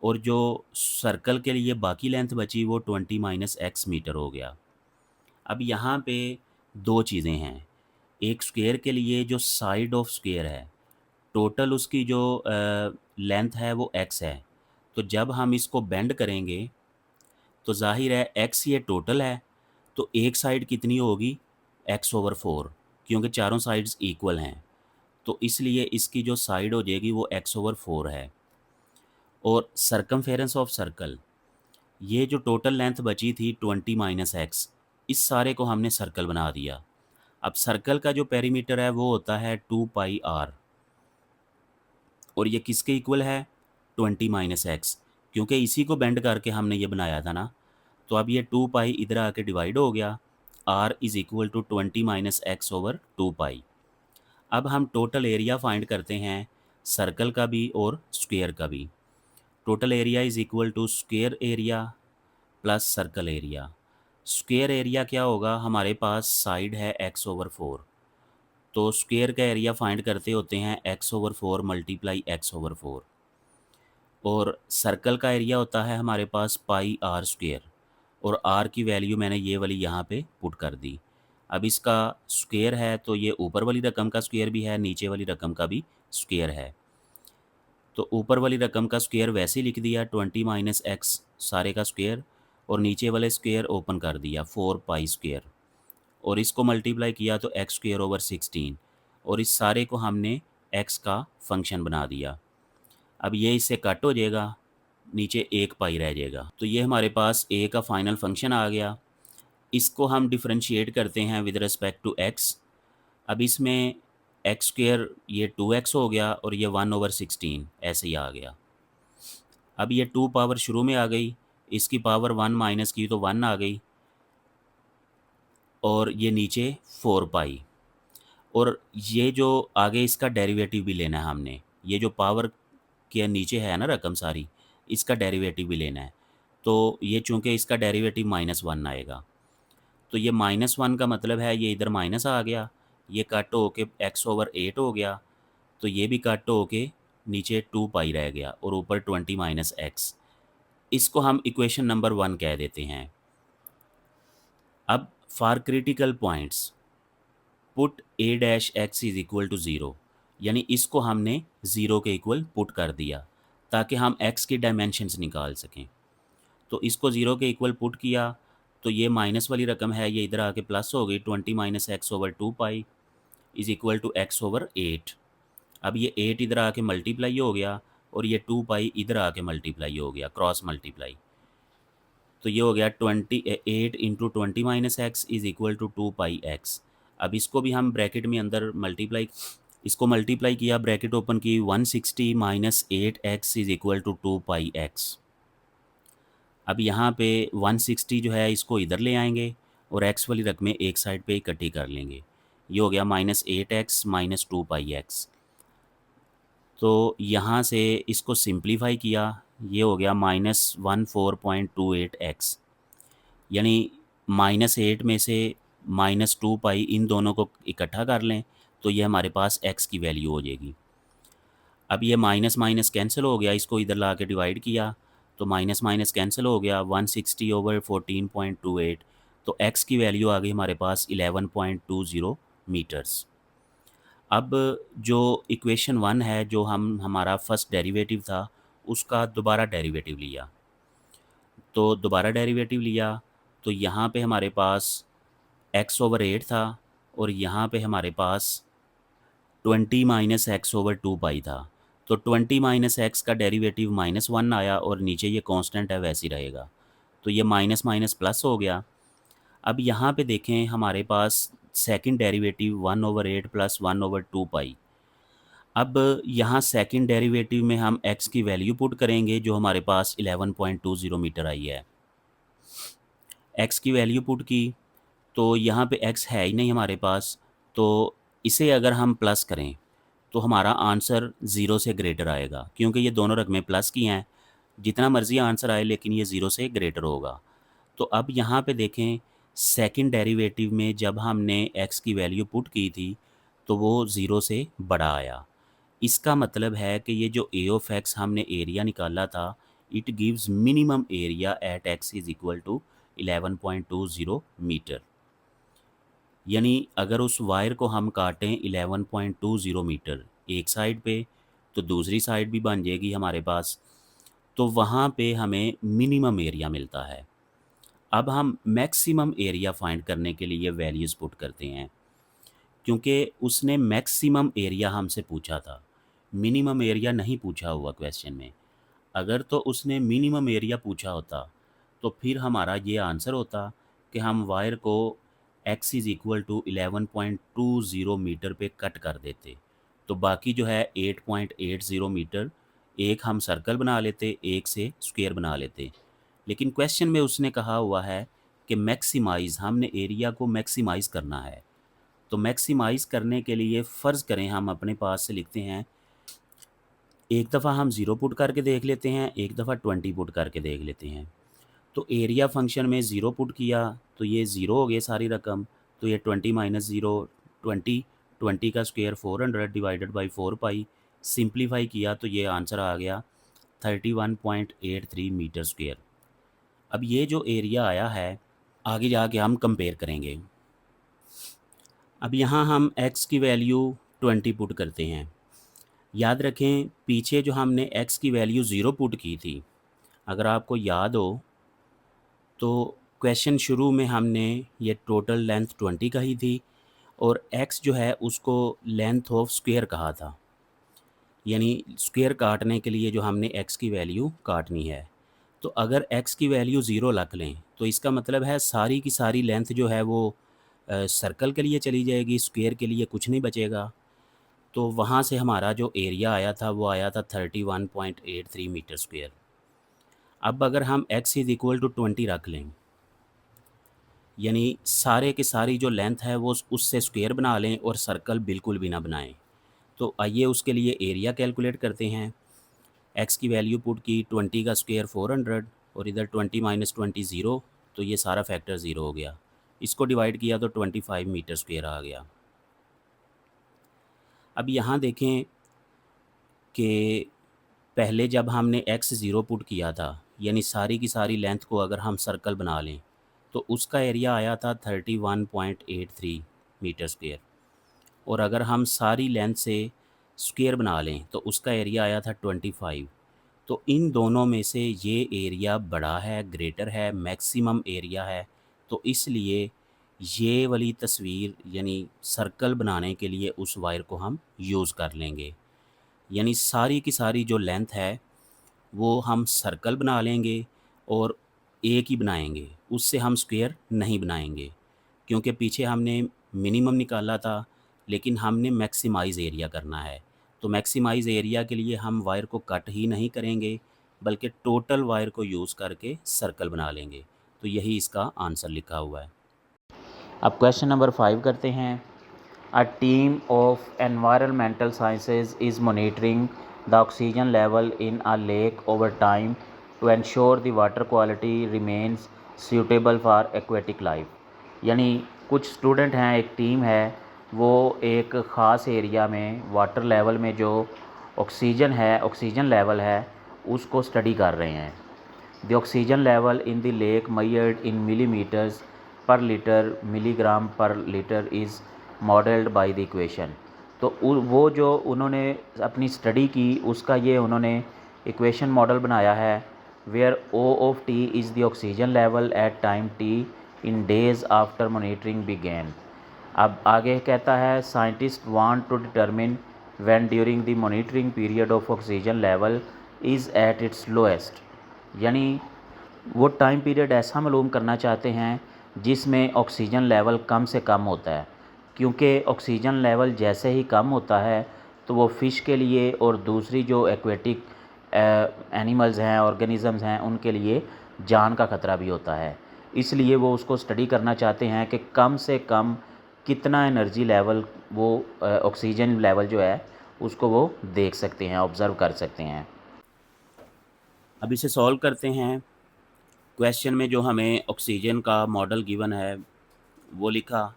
और जो सर्कल के लिए बाकी लेंथ बची वो 20 माइनस एक्स मीटर हो गया। अब यहाँ पे दो चीज़ें हैं। एक स्क्वायर के लिए जो साइड ऑफ स्क्वायर है, टोटल उसकी जो लेंथ है वो x है। तो जब हम इसको बेंड करेंगे तो ज़ाहिर है x ये टोटल है, तो एक साइड कितनी होगी x/4, क्योंकि चारों साइड्स इक्वल हैं। तो इसलिए इसकी जो साइड हो जाएगी वो x/4 है। और सरकमफेरेंस ऑफ सर्कल, ये जो टोटल लेंथ बची थी 20 माइनस एक्स, इस सारे को हमने सर्कल बना दिया। अब सर्कल का जो पेरीमीटर है वो होता है 2πr और ये किसके इक्वल है 20 माइनस एक्स, क्योंकि इसी को बेंड करके हमने ये बनाया था ना। तो अब ये 2π इधर आके डिवाइड हो गया, r is equal to 20 minus x/2π। अब हम टोटल एरिया फाइंड करते हैं, सर्कल का भी और स्क्वायर का भी। Total area is equal to square area plus circle area. Square area क्या होगा, हमारे पास साइड है x/4, तो स्क्वायर का एरिया फाइंड करते होते हैं x/4 मल्टीप्लाई x/4। और सर्कल का एरिया होता है हमारे पास πr² और r की वैल्यू मैंने ये वाली यहाँ पे पुट कर दी। अब इसका स्क्वायर है तो ये ऊपर वाली रकम का स्क्वायर भी है, नीचे वाली रकम का भी स्क्वायर है। तो ऊपर वाली रकम का स्क्वायर वैसे ही लिख दिया 20 माइनस एक्स सारे का स्क्वायर, और नीचे वाले स्क्वायर ओपन कर दिया 4π², और इसको मल्टीप्लाई किया तो x²/16, और इस सारे को हमने x का फंक्शन बना दिया। अब ये इससे कट हो जाएगा, नीचे 1π रह जाएगा। तो ये हमारे पास a का फाइनल फंक्शन आ गया। इसको हम डिफरेंशिएट करते हैं विद रिस्पेक्ट टू x। अब इसमें x² ये 2x हो गया और ये 1/16 ऐसे ही आ गया। अब ये 2 पावर शुरू में आ गई, इसकी पावर 1 माइनस की तो 1 आ गई, और ये नीचे 4π। और ये जो आगे इसका डेरिवेटिव भी लेना है हमने, ये जो पावर के नीचे है ना रकम सारी, इसका डेरिवेटिव भी लेना है। तो ये चूँकि इसका डेरिवेटिव -1 आएगा, तो ये -1 का मतलब है ये इधर माइनस आ गया, ये कट होके x/8 हो गया, तो ये भी कट होके नीचे 2π रह गया और ऊपर 20 माइनस एक्स। इसको हम इक्वेशन नंबर 1 कह देते हैं। अब for critical points put a' x is equal to 0, यानी इसको हमने 0 के इक्वल पुट कर दिया। ताकि हम x की डायमेंशंस निकाल सकें। तो इसको 0 के इक्वल पुट किया तो ये माइनस वाली रकम है, ये इधर आके प्लस हो गई। 20 minus x over 2 pi is equal to x over 8। अब ये 8 इधर आके मल्टीप्लाई हो गया और ये 2 पाई इधर आके मल्टीप्लाई हो गया, क्रॉस मल्टीप्लाई। तो ये हो गया 28 into 20 - x is equal to 2 pi x। अब इसको भी हम ब्रैकेट में अंदर मल्टीप्लाई, इसको मल्टीप्लाई किया, ब्रैकेट ओपन की, 160 minus 8x is equal to 2 pi x। अब यहाँ पे 160 जो है इसको इधर ले आएंगे और x वाली रकमें एक साइड पे इकट्ठी कर लेंगे। ये हो गया -8x माइनस 2 पाई x। तो यहाँ से इसको सिंप्लीफाई किया, ये हो गया -14.28x। यानी -8 में से -2 पाई इन दोनों को इकट्ठा कर लें तो ये हमारे पास x की वैल्यू हो जाएगी। अब ये माइनस माइनस कैंसिल हो गया, इसको इधर ला के डिवाइड किया तो माइनस माइनस कैंसिल हो गया, 160 ओवर 14.28। तो x की वैल्यू आ गई हमारे पास 11.20 मीटर्स। अब जो इक्वेशन 1 है, जो हमारा फर्स्ट डेरिवेटिव था, उसका दोबारा डेरिवेटिव लिया। तो दोबारा डेरिवेटिव लिया तो यहाँ पे हमारे पास x ओवर 8 था और यहाँ पे हमारे पास 20 माइनस एक्स ओवर 2 पाई था। तो 20 माइनस एक्स का डेरिवेटिव -1 आया और नीचे ये कांस्टेंट है वैसे ही रहेगा। तो ये माइनस माइनस प्लस हो गया। अब यहाँ पे देखें हमारे पास second derivative 1 over 8 plus 1 over 2 pi. अब यहाँ सेकंड डेरिवेटिव में हम x की वैल्यू पुट करेंगे जो हमारे पास 11.20 मीटर आई है। x की वैल्यू पुट की तो यहाँ पे x है ही नहीं हमारे पास, तो इसे अगर हम प्लस करें तो हमारा आंसर 0 से ग्रेटर आएगा, क्योंकि ये दोनों रकमें प्लस की हैं। जितना मर्ज़ी आंसर आए लेकिन ये 0 से ग्रेटर होगा। तो अब यहाँ पे देखें सेकंड डेरिवेटिव में जब हमने x की वैल्यू पुट की थी तो वो 0 से बड़ा आया। इसका मतलब है कि ये जो a ऑफ x हमने एरिया निकाला था, it gives minimum area at x is equal to 11.20 metre. यानी अगर उस वायर को हम काटें 11.20 मीटर एक साइड पे, तो दूसरी साइड भी बन जाएगी हमारे पास। तो वहाँ पे हमें मिनिमम एरिया मिलता है। अब हम मैक्सिमम एरिया फाइंड करने के लिए वैल्यूज़ पुट करते हैं, क्योंकि उसने मैक्सिमम एरिया हमसे पूछा था, मिनिमम एरिया नहीं पूछा हुआ क्वेश्चन में। अगर तो उसने मिनिमम एरिया पूछा होता तो फिर हमारा ये आंसर होता कि हम वायर को x is equal to 11.20 metre पे कट कर देते। तो बाकी जो है 8.80 मीटर, एक हम सर्कल बना लेते, एक से स्क्वायर बना लेते। लेकिन क्वेश्चन में उसने कहा हुआ है कि मैक्सिमाइज़, हमने एरिया को मैक्सिमाइज़ करना है। तो मैक्सिमाइज़ करने के लिए फ़र्ज़ करें हम अपने पास से लिखते हैं, एक दफ़ा हम 0 पुट करके देख लेते हैं, एक दफ़ा 20 पुट करके देख लेते हैं। तो एरिया फंक्शन में 0 पुट किया तो ये 0 हो गए सारी रकम। तो ये 20 माइनस 0 20, 20 का square 400 divided by 4 pi. Simplify किया तो ये आंसर आ गया 31.83 मीटर स्क्वायर। अब ये जो एरिया आया है आगे जाके हम कंपेयर करेंगे। अब यहाँ हम x की वैल्यू 20 पुट करते हैं। याद रखें पीछे जो हमने x की वैल्यू 0 पुट की थी, अगर आपको याद हो तो क्वेश्चन शुरू में हमने ये टोटल लेंथ 20 कही थी और x जो है उसको लेंथ ऑफ स्क्वायर कहा था। यानी स्क्वायर काटने के लिए जो हमने x की वैल्यू काटनी है, तो अगर x की वैल्यू 0 रख लें तो इसका मतलब है सारी की सारी लेंथ जो है वो सर्कल के लिए चली जाएगी, स्क्वायर के लिए कुछ नहीं बचेगा। तो वहाँ से हमारा जो एरिया आया था वो आया था 31.83 मीटर स्क्वायर। अब अगर हम x इज़ इक्वल टू 20 रख लें, यानी सारे की सारी जो लेंथ है वो उससे स्क्वायर बना लें और सर्कल बिल्कुल भी ना बनाएं। तो आइए उसके लिए एरिया कैलकुलेट करते हैं। x की वैल्यू पुट की, 20 का स्क्वायर 400 और इधर 20 माइनस 20 ज़ीरो, तो ये सारा फैक्टर ज़ीरो हो गया। इसको डिवाइड किया तो 25 मीटर स्क्वायर आ गया। अब यहाँ देखें कि पहले जब हमने x 0 पुट किया था, यानी सारी की सारी लेंथ को अगर हम सर्कल बना लें तो उसका एरिया आया था 31.83 मीटर स्क्वायर। और अगर हम सारी लेंथ से स्क्वायर बना लें तो उसका एरिया आया था 25। तो इन दोनों में से ये एरिया बड़ा है, ग्रेटर है, मैक्सिमम एरिया है। तो इसलिए ये वाली तस्वीर यानी सर्कल बनाने के लिए उस वायर को हम यूज़ कर लेंगे। यानी सारी की सारी जो लेंथ है वो हम सर्कल बना लेंगे और एक ही बनाएंगे, उससे हम स्क्वायर नहीं बनाएंगे, क्योंकि पीछे हमने मिनिमम निकाला था लेकिन हमने मैक्सिमाइज़ एरिया करना है। तो मैक्सिमाइज़ एरिया के लिए हम वायर को कट ही नहीं करेंगे बल्कि टोटल वायर को यूज़ करके सर्कल बना लेंगे। तो यही इसका आंसर लिखा हुआ है। अब क्वेश्चन नंबर 5 करते हैं। A team of environmental sciences is monitoring the oxygen level in a lake over time to ensure the water quality remains suitable for aquatic life. यानी कुछ स्टूडेंट हैं, एक टीम है, वो एक ख़ास एरिया में वाटर लेवल में जो ऑक्सीजन लेवल है उसको स्टडी कर रहे हैं। The oxygen level in the lake measured in millimeters per liter milligram per liter is modeled by the equation। तो वो जो उन्होंने अपनी स्टडी की उसका ये उन्होंने इक्वेशन मॉडल बनाया है, where O of T is the oxygen level at time T in days after monitoring began। अब आगे कहता है scientist want to determine when during the monitoring period of oxygen level is at its lowest. यानी वो time period ऐसा मालूम करना चाहते हैं जिसमें ऑक्सीजन लेवल कम से कम होता है, क्योंकि ऑक्सीजन लेवल जैसे ही कम होता है तो वो फ़िश के लिए और दूसरी जो एक्वेटिक एनिमल्स हैं, ऑर्गेनिज़म्स हैं, उनके लिए जान का ख़तरा भी होता है। इसलिए वो उसको स्टडी करना चाहते हैं कि कम से कम कितना एनर्जी लेवल वो ऑक्सीजन लेवल जो है उसको वो देख सकते हैं, ऑब्ज़र्व कर सकते हैं। अब इसे सॉल्व करते हैं। क्वेश्चन में जो हमें ऑक्सीजन का मॉडल गिवन है वो लिखा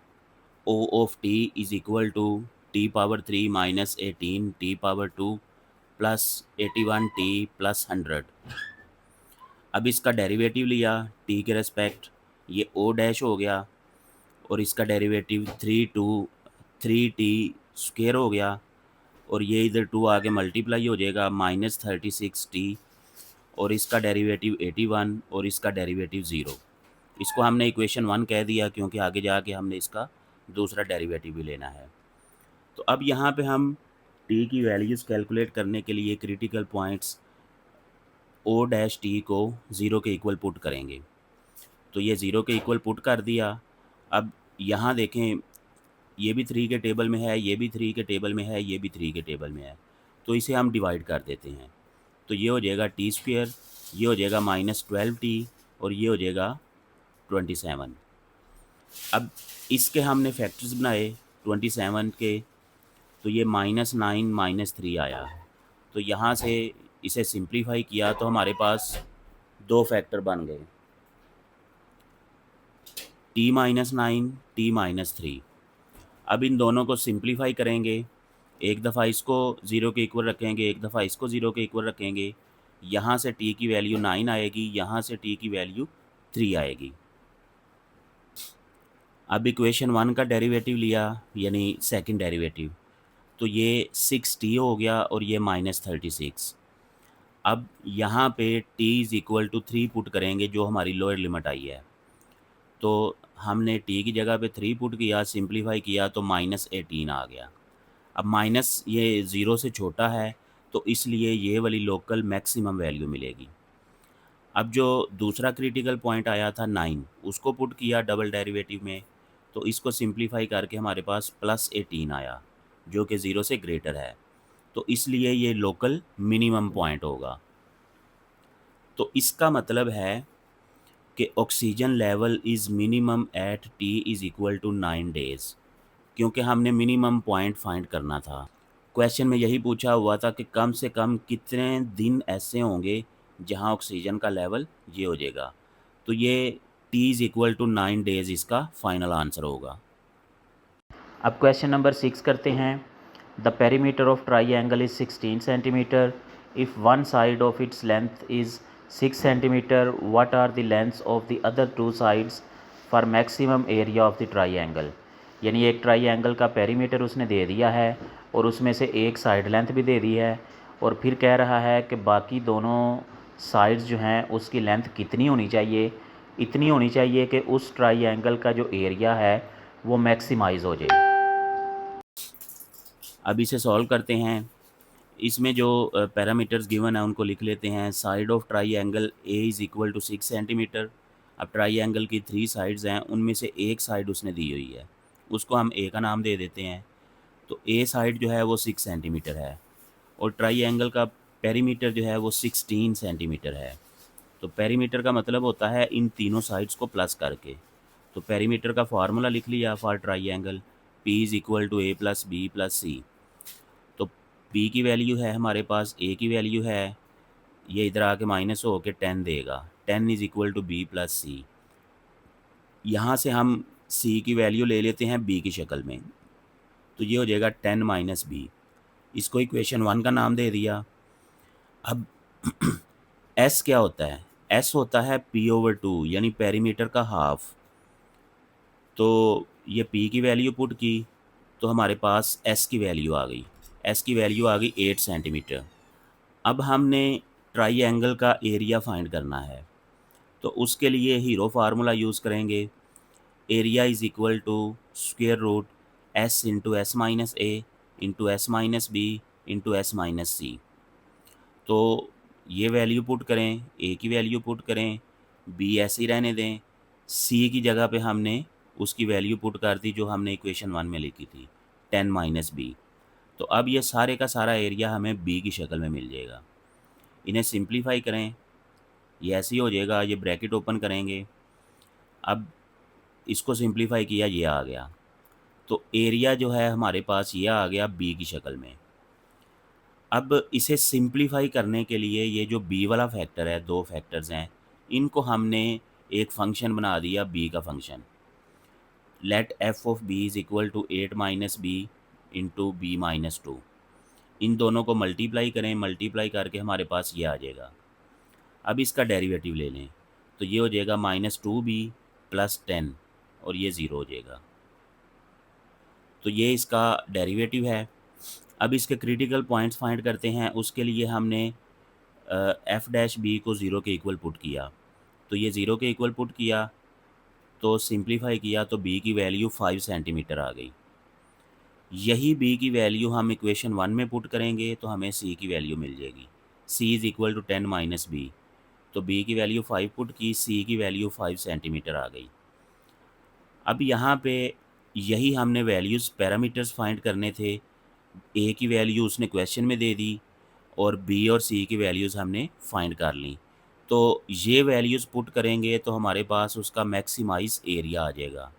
O of T is equal to t power 3 minus 18 t power 2 plus 81 t plus 100। अब इसका डेरिवेटिव लिया टी के रेस्पेक्ट, ये O डैश हो गया और इसका डेरिवेटिव 3 टी स्क्वायर हो गया और ये इधर 2 आगे मल्टीप्लाई हो जाएगा माइनस 36 टी और इसका डेरिवेटिव 81 और इसका डेरिवेटिव 0। इसको हमने इक्वेशन 1 कह दिया क्योंकि आगे जाके हमने इसका दूसरा डेरिवेटिव भी लेना है। तो अब यहाँ पे हम टी की वैल्यूज़ कैलकुलेट करने के लिए critical points o dash t को 0 के इक्वल पुट करेंगे। तो ये 0 के इक्वल पुट कर दिया। अब यहाँ देखें ये भी 3 के टेबल में है, ये भी 3 के टेबल में है, ये भी 3 के टेबल में है, तो इसे हम डिवाइड कर देते हैं। तो ये हो जाएगा टी स्क्वायर, ये हो जाएगा -12 टी और ये हो जाएगा 27। अब इसके हमने फैक्टर्स बनाए 27 के, तो ये -9 -3 आया। तो यहाँ से इसे सिंप्लीफाई किया तो हमारे पास 2 फैक्टर बन गए, t-9 t-3। अब इन दोनों को सिंप्लीफाई करेंगे, एक दफ़ा इसको 0 के इक्वल रखेंगे, एक दफ़ा इसको 0 के इक्वल रखेंगे। यहाँ से t की वैल्यू 9 आएगी, यहाँ से t की वैल्यू 3 आएगी। अब इक्वेशन 1 का डेरिवेटिव लिया यानी सेकंड डेरिवेटिव, तो ये 6t हो गया और ये -36। अब यहाँ पे t is equal to 3 put करेंगे जो हमारी लोअर लिमिट आई है। तो हमने t की जगह पे 3 पुट किया, सिंप्लीफाई किया तो -18 आ गया। अब माइनस ये 0 से छोटा है तो इसलिए ये वाली लोकल मैक्सिमम वैल्यू मिलेगी। अब जो दूसरा क्रिटिकल पॉइंट आया था 9, उसको पुट किया डबल डेरिवेटिव में, तो इसको सिंप्लीफाई करके हमारे पास +18 आया जो कि 0 से ग्रेटर है, तो इसलिए ये लोकल मिनिमम पॉइंट होगा। तो इसका मतलब है कि oxygen level is minimum at t is equal to 9 days, क्योंकि हमने मिनिमम पॉइंट फाइंड करना था। क्वेश्चन में यही पूछा हुआ था कि कम से कम कितने दिन ऐसे होंगे जहां ऑक्सीजन का लेवल ये हो जाएगा। तो ये t is equal to 9 days इसका फाइनल आंसर होगा। अब क्वेश्चन नंबर 6 करते हैं। The perimeter of triangle is 16 centimetre. If one side of its length is 6 centimetre, what are the lengths of the other 2 sides for maximum area of the triangle. यानी एक ट्राईएंगल का perimeter उसने दे दिया है और उसमें से एक साइड लेंथ भी दे दी है और फिर कह रहा है कि बाकी दोनों साइड्स जो हैं उसकी लेंथ कितनी होनी चाहिए, इतनी होनी चाहिए कि उस ट्राइएंगल का जो एरिया है वो मैक्सिमाइज़ हो जाए। अब इसे सॉल्व करते हैं। इसमें जो पैरामीटर्स गिवन है उनको लिख लेते हैं। Side of triangle a is equal to 6 centimetre. अब ट्राइएंगल की 3 साइड्स हैं, उनमें से एक साइड उसने दी हुई है, उसको हम ए का नाम दे देते हैं। तो ए साइड जो है वो 6 सेंटीमीटर है और ट्राइएंगल का पेरीमीटर जो है वो 16 सेंटीमीटर है। तो पेरीमीटर का मतलब होता है इन तीनों साइड्स को प्लस करके। तो पेरीमीटर का फार्मूला लिख लिया for triangle, p is equal to a plus b plus c. तो पी की वैल्यू है हमारे पास, ए की वैल्यू है, ये इधर आके माइनस हो के 10 देगा। 10 is equal to b plus c. यहाँ से हम सी की वैल्यू ले लेते हैं बी की शक्ल में, तो ये हो जाएगा 10 माइनस बी। इसको इक्वेशन 1 का नाम दे दिया। अब एस क्या होता है? एस होता है पी ओवर 2, यानी पेरीमीटर का हाफ। तो ये पी की वैल्यू पुट की तो हमारे पास एस की वैल्यू आ गई। एस की वैल्यू आ गई 8 सेंटीमीटर। अब हमने ट्राइएंगल का एरिया फाइंड करना है, तो उसके लिए हीरो फार्मूला यूज़ करेंगे। Area is equal to square root s into s minus a into s minus b into s minus c. तो ये वैल्यू पुट करें, ए की वैल्यू पुट करें, बी ऐसे ही रहने दें, सी की जगह पे हमने उसकी वैल्यू पुट कर दी जो हमने इक्वेशन 1 में लिखी थी, 10 माइनस बी। तो अब ये सारे का सारा एरिया हमें बी की शक्ल में मिल जाएगा। इन्हें सिंप्लीफाई करें, ये ऐसे ही हो जाएगा। ये ब्रैकेट ओपन करेंगे, अब इसको सिंप्लीफाई किया, ये आ गया। तो एरिया जो है हमारे पास ये आ गया बी की शक्ल में। अब इसे सिंप्लीफाई करने के लिए ये जो बी वाला फैक्टर है, दो फैक्टर्स हैं, इनको हमने एक फंक्शन बना दिया बी का function. Let f of b is equal to 8 minus b into b minus 2। इन दोनों को मल्टीप्लाई करें, मल्टीप्लाई करके हमारे पास ये आ जाएगा। अब इसका डेरिवेटिव ले लें, तो ये हो जाएगा -2b प्लस 10 और ये ज़ीरो हो जाएगा। तो ये इसका डेरिवेटिव है। अब इसके क्रिटिकल पॉइंट्स फाइंड करते हैं। उसके लिए हमने एफ डैश बी को ज़ीरो के इक्वल पुट किया, तो ये ज़ीरो के इक्वल पुट किया, तो सिंप्लीफाई किया तो बी की वैल्यू 5 सेंटीमीटर आ गई। यही बी की वैल्यू हम इक्वेशन 1 में पुट करेंगे तो हमें सी की वैल्यू मिल जाएगी। C is equal to 10 minus B. तो बी की वैल्यू 5 पुट की, सी की वैल्यू 5 सेंटीमीटर आ गई। अब यहाँ पे यही हमने वैल्यूज़ पैरामीटर्स फाइंड करने थे। ए की वैल्यू उसने क्वेश्चन में दे दी और बी और सी की वैल्यूज़ हमने फाइंड कर ली। तो ये वैल्यूज़ पुट करेंगे तो हमारे पास उसका मैक्सिमाइज़ एरिया आ जाएगा।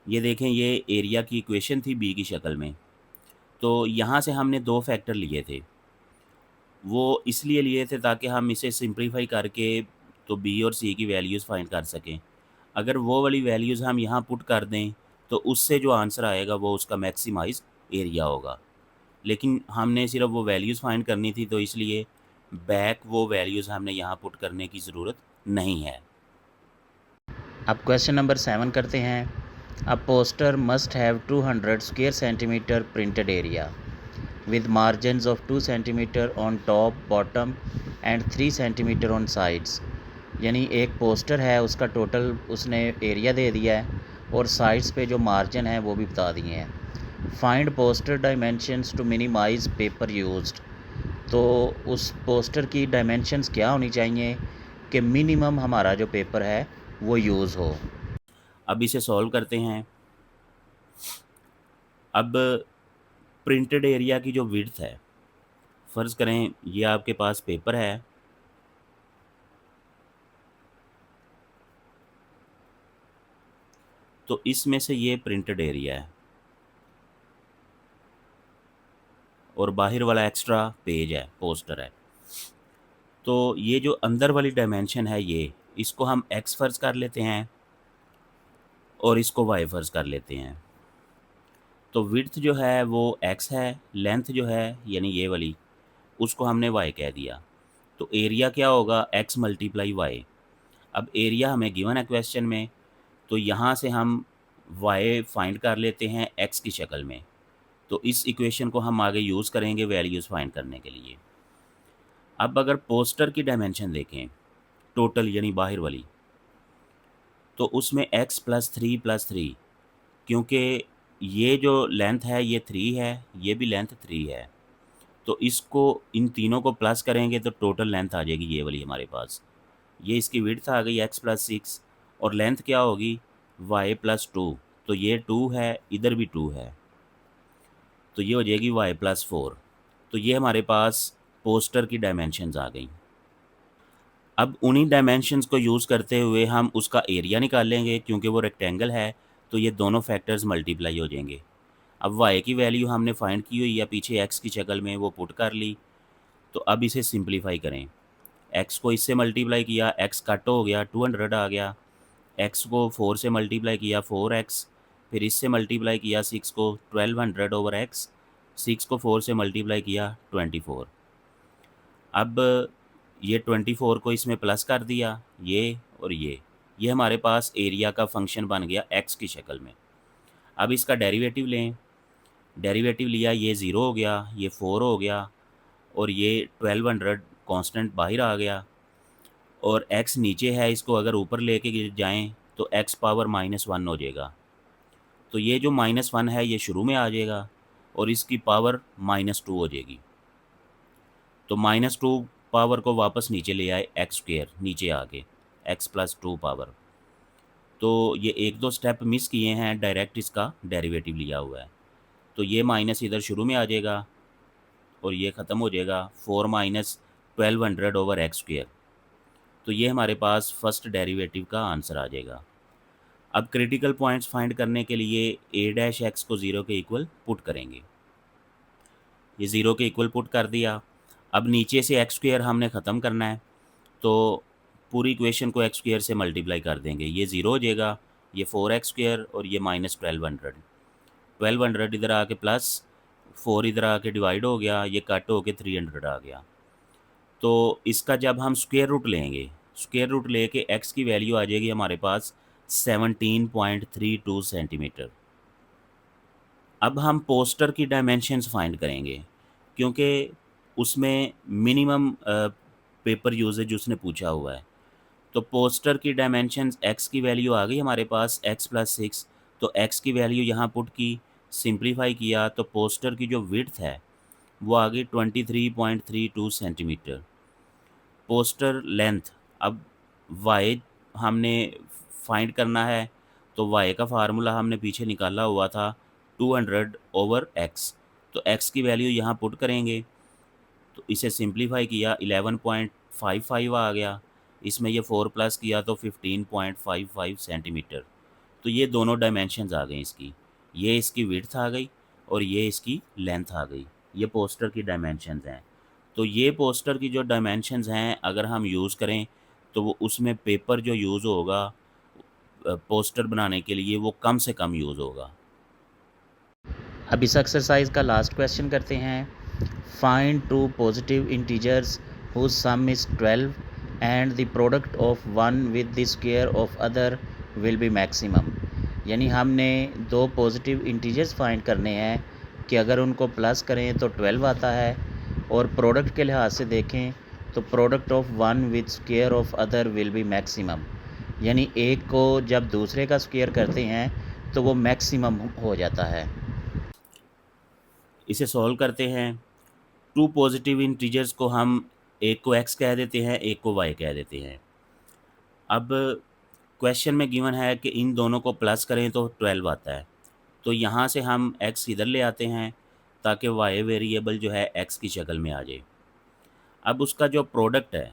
ये देखें, ये एरिया की इक्वेशन थी बी की शक्ल में। तो यहाँ से हमने दो फैक्टर लिए थे, वो इसलिए लिए थे ताकि हम इसे सिंप्लीफाई करके तो बी और सी की वैल्यूज़ फाइंड कर सकें। अगर वो वाली वैल्यूज़ हम यहाँ पुट कर दें तो उससे जो आंसर आएगा वो उसका मैक्सिमाइज़ एरिया होगा। लेकिन हमने सिर्फ वो वैल्यूज़ फाइंड करनी थी, तो इसलिए बैक वो वैल्यूज़ हमने यहाँ पुट करने की ज़रूरत नहीं है। अब क्वेश्चन नंबर 7 करते हैं। A poster must have 200 square centimetre printed area with margins of 2 centimetre on top, bottom and 3 centimetre on sides। यानी एक पोस्टर है, उसका टोटल उसने एरिया दे दिया है और साइड्स पे जो मार्जिन है वो भी बता दिए हैं। Find poster dimensions to minimize paper used. तो उस पोस्टर की डायमेंशंस क्या होनी चाहिए कि मिनिमम हमारा जो पेपर है वो यूज़ हो। अब इसे सॉल्व करते हैं। अब प्रिंटेड एरिया की जो विड्थ है, फ़र्ज़ करें ये आपके पास पेपर है, तो इसमें से ये प्रिंटेड एरिया है और बाहर वाला एक्स्ट्रा पेज है, पोस्टर है। तो ये जो अंदर वाली डायमेंशन है, ये इसको हम एक्स फ़र्ज़ कर लेते हैं और इसको वाई फ़र्ज़ कर लेते हैं। तो विड्थ जो है वो एक्स है, लेंथ जो है यानी ये वाली, उसको हमने वाई कह दिया। तो एरिया क्या होगा, एक्स मल्टीप्लाई वाई। अब एरिया हमें गिवन है क्वेश्चन में, तो यहाँ से हम वाई फाइंड कर लेते हैं एक्स की शक्ल में। तो इस इक्वेशन को हम आगे यूज़ करेंगे वैल्यूज़ फाइंड करने के लिए। अब अगर पोस्टर की डायमेंशन देखें, टोटल यानी बाहर वाली, तो उसमें x+3+3, क्योंकि ये जो लेंथ है ये 3 है, ये भी लेंथ 3 है, तो इसको इन तीनों को प्लस करेंगे तो टोटल लेंथ आ जाएगी ये वाली हमारे पास। ये इसकी विड्थ आ गई x+6 और लेंथ क्या होगी y+2, तो ये 2 है, इधर भी 2 है, तो ये हो जाएगी y+4। तो ये हमारे पास पोस्टर की डायमेंशंस आ गई। अब उन्हीं डायमेंशंस को यूज़ करते हुए हम उसका एरिया निकालेंगे, क्योंकि वो रेक्टेंगल है तो ये दोनों फैक्टर्स मल्टीप्लाई हो जाएंगे। अब y की वैल्यू हमने फाइंड की हुई है पीछे x की शक्ल में, वो पुट कर ली। तो अब इसे सिंप्लीफाई करें, x को इससे मल्टीप्लाई किया, x कट हो गया, 200 आ गया। x को 4 से मल्टीप्लाई किया, 4x, फिर इससे मल्टीप्लाई किया 6 को, 1200/x, 6 को 4 से मल्टीप्लाई किया, 24। अब ये 24 को इसमें प्लस कर दिया, ये और ये हमारे पास एरिया का फंक्शन बन गया x की शक्ल में। अब इसका डेरिवेटिव लें, डेरिवेटिव लिया, ये 0 हो गया, ये 4 हो गया और ये 1200 कांस्टेंट बाहर आ गया, और x नीचे है, इसको अगर ऊपर लेके जाएं तो x पावर -1 हो जाएगा। तो ये जो -1 है ये शुरू में आ जाएगा और इसकी पावर -2 हो जाएगी। तो -2 पावर को वापस नीचे ले आए, x² नीचे आके x+2 पावर। तो ये 1-2 स्टेप मिस किए हैं, डायरेक्ट इसका डेरिवेटिव लिया हुआ है। तो ये माइनस इधर शुरू में आ जाएगा और ये ख़त्म हो जाएगा, 4 - 1200/x²। तो ये हमारे पास फर्स्ट डेरिवेटिव का आंसर आ जाएगा। अब क्रिटिकल पॉइंट्स फाइंड करने के लिए a' को 0 के इक्वल पुट करेंगे। ये 0 के इक्वल पुट कर दिया। अब नीचे से x² हमने ख़त्म करना है, तो पूरी इक्वेशन को x² से मल्टीप्लाई कर देंगे। ये 0 हो जाएगा, ये 4x² और ये -1200। 1200 इधर आके प्लस 4 इधर आके डिवाइड हो गया, ये कट होके 300 आ गया। तो इसका जब हम स्क्वायर रूट लेंगे, स्क्वायर रूट लेके x की वैल्यू आ जाएगी हमारे पास 17.32 सेंटीमीटर। अब हम पोस्टर की डायमेंशंस फाइंड करेंगे, क्योंकि उसमें मिनिमम पेपर यूजेज उसने पूछा हुआ है। तो पोस्टर की डायमेंशंस x की वैल्यू आ गई हमारे पास x+6, तो x की वैल्यू यहाँ पुट की, सिंप्लीफाई किया तो पोस्टर की जो विड्थ है वो आ गई 23.32 सेंटीमीटर। पोस्टर लेंथ, अब y हमने फाइंड करना है, तो y का फार्मूला हमने पीछे निकाला हुआ था 200/x, तो x की वैल्यू यहाँ पुट करेंगे, तो इसे सिंप्लीफाई किया, 11.55 आ गया, इसमें ये 4 प्लस किया तो 15.55 सेंटीमीटर। तो ये दोनों डायमेंशंस आ गई इसकी, ये इसकी विड्थ आ गई और ये इसकी लेंथ आ गई। ये पोस्टर की डायमेंशंस हैं। तो ये पोस्टर की जो डायमेंशंस हैं अगर हम यूज़ करें तो वो उसमें पेपर जो यूज़ होगा पोस्टर बनाने के लिए वो कम से कम यूज़ होगा। अब इस एक्सरसाइज का लास्ट क्वेश्चन करते हैं। Find two positive integers whose sum is 12 and the product of one with the square of other will be maximum. यानी हमने दो पॉजिटिव इंटीजर्स फाइंड करने हैं कि अगर उनको प्लस करें तो 12 आता है, और प्रोडक्ट के लिहाज से देखें तो product of one with square of other will be maximum. यानी एक को जब दूसरे का स्क्वायर करते हैं तो वो मैक्सिमम हो जाता है। इसे सॉल्व करते हैं। टू पॉजिटिव इंटीजर्स को हम एक को x कह देते हैं, एक को y कह देते हैं। अब क्वेश्चन में गिवन है कि इन दोनों को प्लस करें तो 12 आता है, तो यहाँ से हम x इधर ले आते हैं ताकि y वेरिएबल जो है x की शक्ल में आ जाए। अब उसका जो प्रोडक्ट है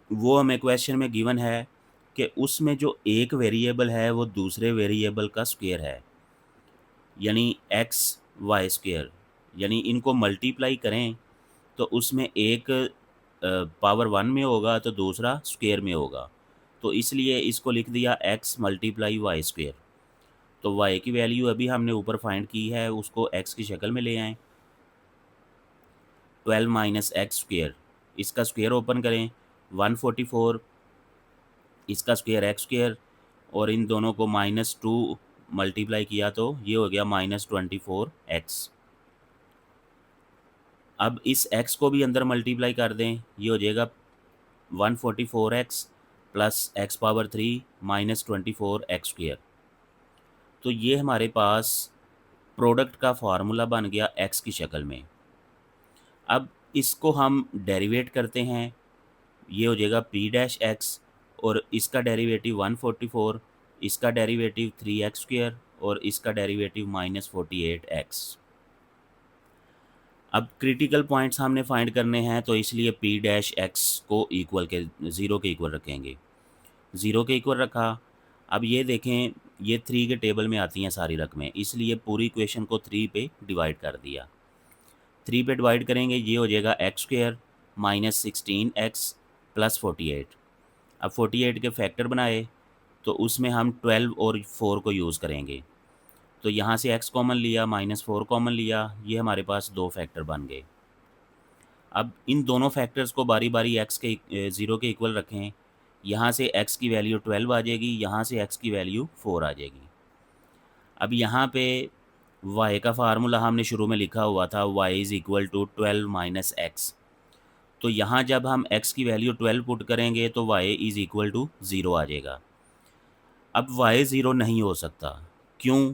वो हमें क्वेश्चन में गिवन है कि उसमें जो एक वेरिएबल है वो दूसरे वेरिएबल का स्क्वायर है, यानी x(y²), यानी इनको मल्टीप्लाई करें तो उसमें एक पावर 1 में होगा तो दूसरा स्क्वायर में होगा, तो इसलिए इसको लिख दिया x × y²। तो y की वैल्यू अभी हमने ऊपर फाइंड की है, उसको x की शक्ल में ले आएँ। 12 - x², इसका स्क्वायर ओपन करें, 144, इसका स्क्वायर x², और इन दोनों को -2 मल्टीप्लाई किया तो ये हो गया -24x। अब इस x को भी अंदर मल्टीप्लाई कर दें, ये हो जाएगा 144x plus x power 3 -24x²। तो ये हमारे पास प्रोडक्ट का फार्मूला बन गया x की शक्ल में। अब इसको हम डेरिवेट करते हैं, ये हो जाएगा p' और इसका डेरिवेटिव 144, इसका डेरिवेटिव 3x² और इसका डेरिवेटिव -48x। अब क्रिटिकल पॉइंट्स हमने फाइंड करने हैं, तो इसलिए p' को इक्वल के 0 के इक्वल रखेंगे। 0 के इक्वल रखा। अब ये देखें, ये 3 के टेबल में आती हैं सारी रकमें, इसलिए पूरी इक्वेशन को 3 पे डिवाइड कर दिया। 3 पे डिवाइड करेंगे, ये हो जाएगा x² -16x प्लस 48। अब 48 के फैक्टर बनाए तो उसमें हम 12 और 4 को यूज़ करेंगे, तो यहाँ से x कॉमन लिया, -4 कॉमन लिया, ये हमारे पास 2 फैक्टर बन गए। अब इन दोनों फैक्टर्स को बारी बारी x के 0 के इक्वल रखें। यहाँ से x की वैल्यू 12 आ जाएगी, यहाँ से x की वैल्यू 4 आ जाएगी। अब यहाँ पे y का फार्मूला हमने शुरू में लिखा हुआ था, y is equal to 12 - x। तो यहाँ जब हम x की वैल्यू 12 पुट करेंगे तो y इज़ इक्वल टू 0 आ जाएगा। अब y 0 नहीं हो सकता, क्यों?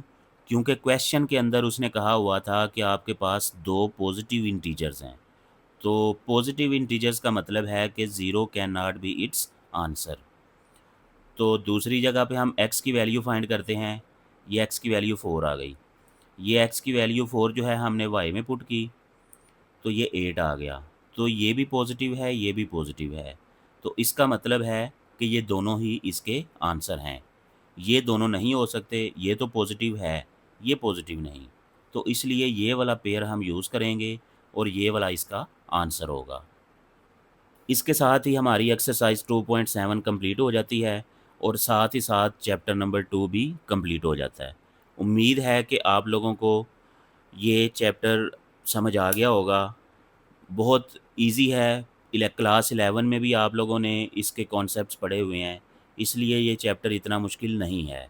क्योंकि क्वेश्चन के अंदर उसने कहा हुआ था कि आपके पास 2 पॉजिटिव इंटीजर्स हैं। तो पॉजिटिव इंटीजर्स का मतलब है कि 0 can not be it's answer. तो दूसरी जगह पे हम x की वैल्यू फाइंड करते हैं, ये x की वैल्यू 4 आ गई। ये x की वैल्यू 4 जो है हमने y में पुट की, तो ये 8 आ गया। तो ये भी पॉजिटिव है, ये भी पॉजिटिव है, तो इसका मतलब है कि ये दोनों ही इसके आंसर हैं। ये दोनों नहीं हो सकते, ये तो पॉजिटिव है, ये पॉजिटिव नहीं, तो इसलिए ये वाला पेयर हम यूज़ करेंगे और ये वाला इसका आंसर होगा। इसके साथ ही हमारी एक्सरसाइज 2.7 कंप्लीट हो जाती है और साथ ही साथ चैप्टर नंबर 2 भी कंप्लीट हो जाता है। उम्मीद है कि आप लोगों को ये चैप्टर समझ आ गया होगा। बहुत इजी है, क्लास 11 में भी आप लोगों ने इसके कॉन्सेप्ट्स पढ़े हुए हैं, इसलिए ये चैप्टर इतना मुश्किल नहीं है।